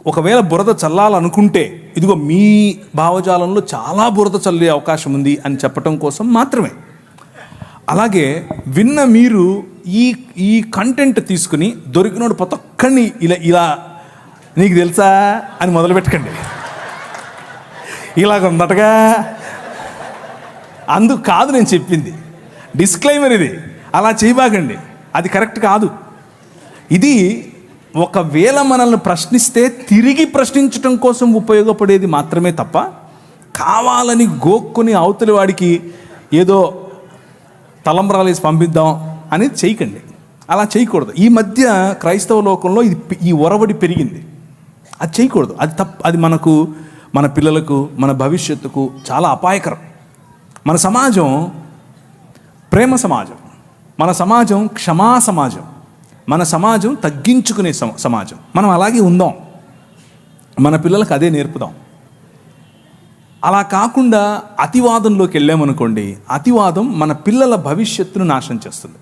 ఒకవేళ బురద చల్లాలనుకుంటే ఇదిగో మీ భావజాలంలో చాలా బురద చల్లే అవకాశం ఉంది అని చెప్పటం కోసం మాత్రమే. అలాగే విన్న మీరు ఈ కంటెంట్ తీసుకుని దొరికినోడు ప్రతి ఒక్కడిని ఇలా నీకు తెలుసా అని మొదలు పెట్టకండి. ఇలాగ ఉందటగా, అందుకు కాదు నేను చెప్పింది, డిస్క్లైమర్ ఇది. అలా చేయబాకండి, అది కరెక్ట్ కాదు. ఇది ఒకవేళ మనల్ని ప్రశ్నిస్తే తిరిగి ప్రశ్నించటం కోసం ఉపయోగపడేది మాత్రమే తప్ప కావాలని గోక్కుని అవతలి వాడికి ఏదో తలంబరాలు వేసి పంపిద్దాం అనేది చేయకండి. అలా చేయకూడదు. ఈ మధ్య క్రైస్తవ లోకంలో ఈ ఒరవడి పెరిగింది. అది చేయకూడదు, అది తప్పు. అది మనకు, మన పిల్లలకు, మన భవిష్యత్తుకు చాలా అపాయకరం. మన సమాజం ప్రేమ సమాజం, మన సమాజం క్షమా సమాజం, మన సమాజం తగ్గించుకునే సమాజం. మనం అలాగే ఉందాం, మన పిల్లలకు అదే నేర్పుదాం. అలా కాకుండా అతివాదంలోకి వెళ్ళామనుకోండి, అతివాదం మన పిల్లల భవిష్యత్తును నాశనం చేస్తుంది.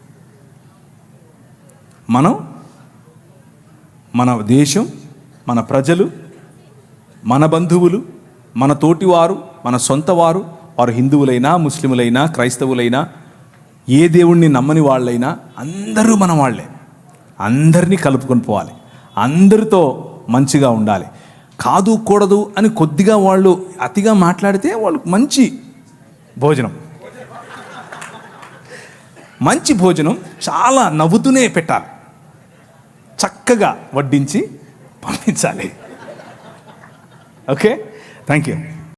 మన దేశం, మన ప్రజలు, మన బంధువులు, మన తోటివారు, మన సొంత వారు, వారు హిందువులైనా, ముస్లిములైనా, క్రైస్తవులైనా, ఏ దేవుణ్ణి నమ్మని వాళ్ళైనా అందరూ మన వాళ్ళే. అందరినీ కలుపుకొని పోవాలి, అందరితో మంచిగా ఉండాలి. కాదు కూడదు అని కొద్దిగా వాళ్ళు అతిగా మాట్లాడితే వాళ్ళకు మంచి భోజనం చాలా నవ్వుతూనే పెట్టాలి, చక్కగా వడ్డించి పంపించాలి. Okay, thank you.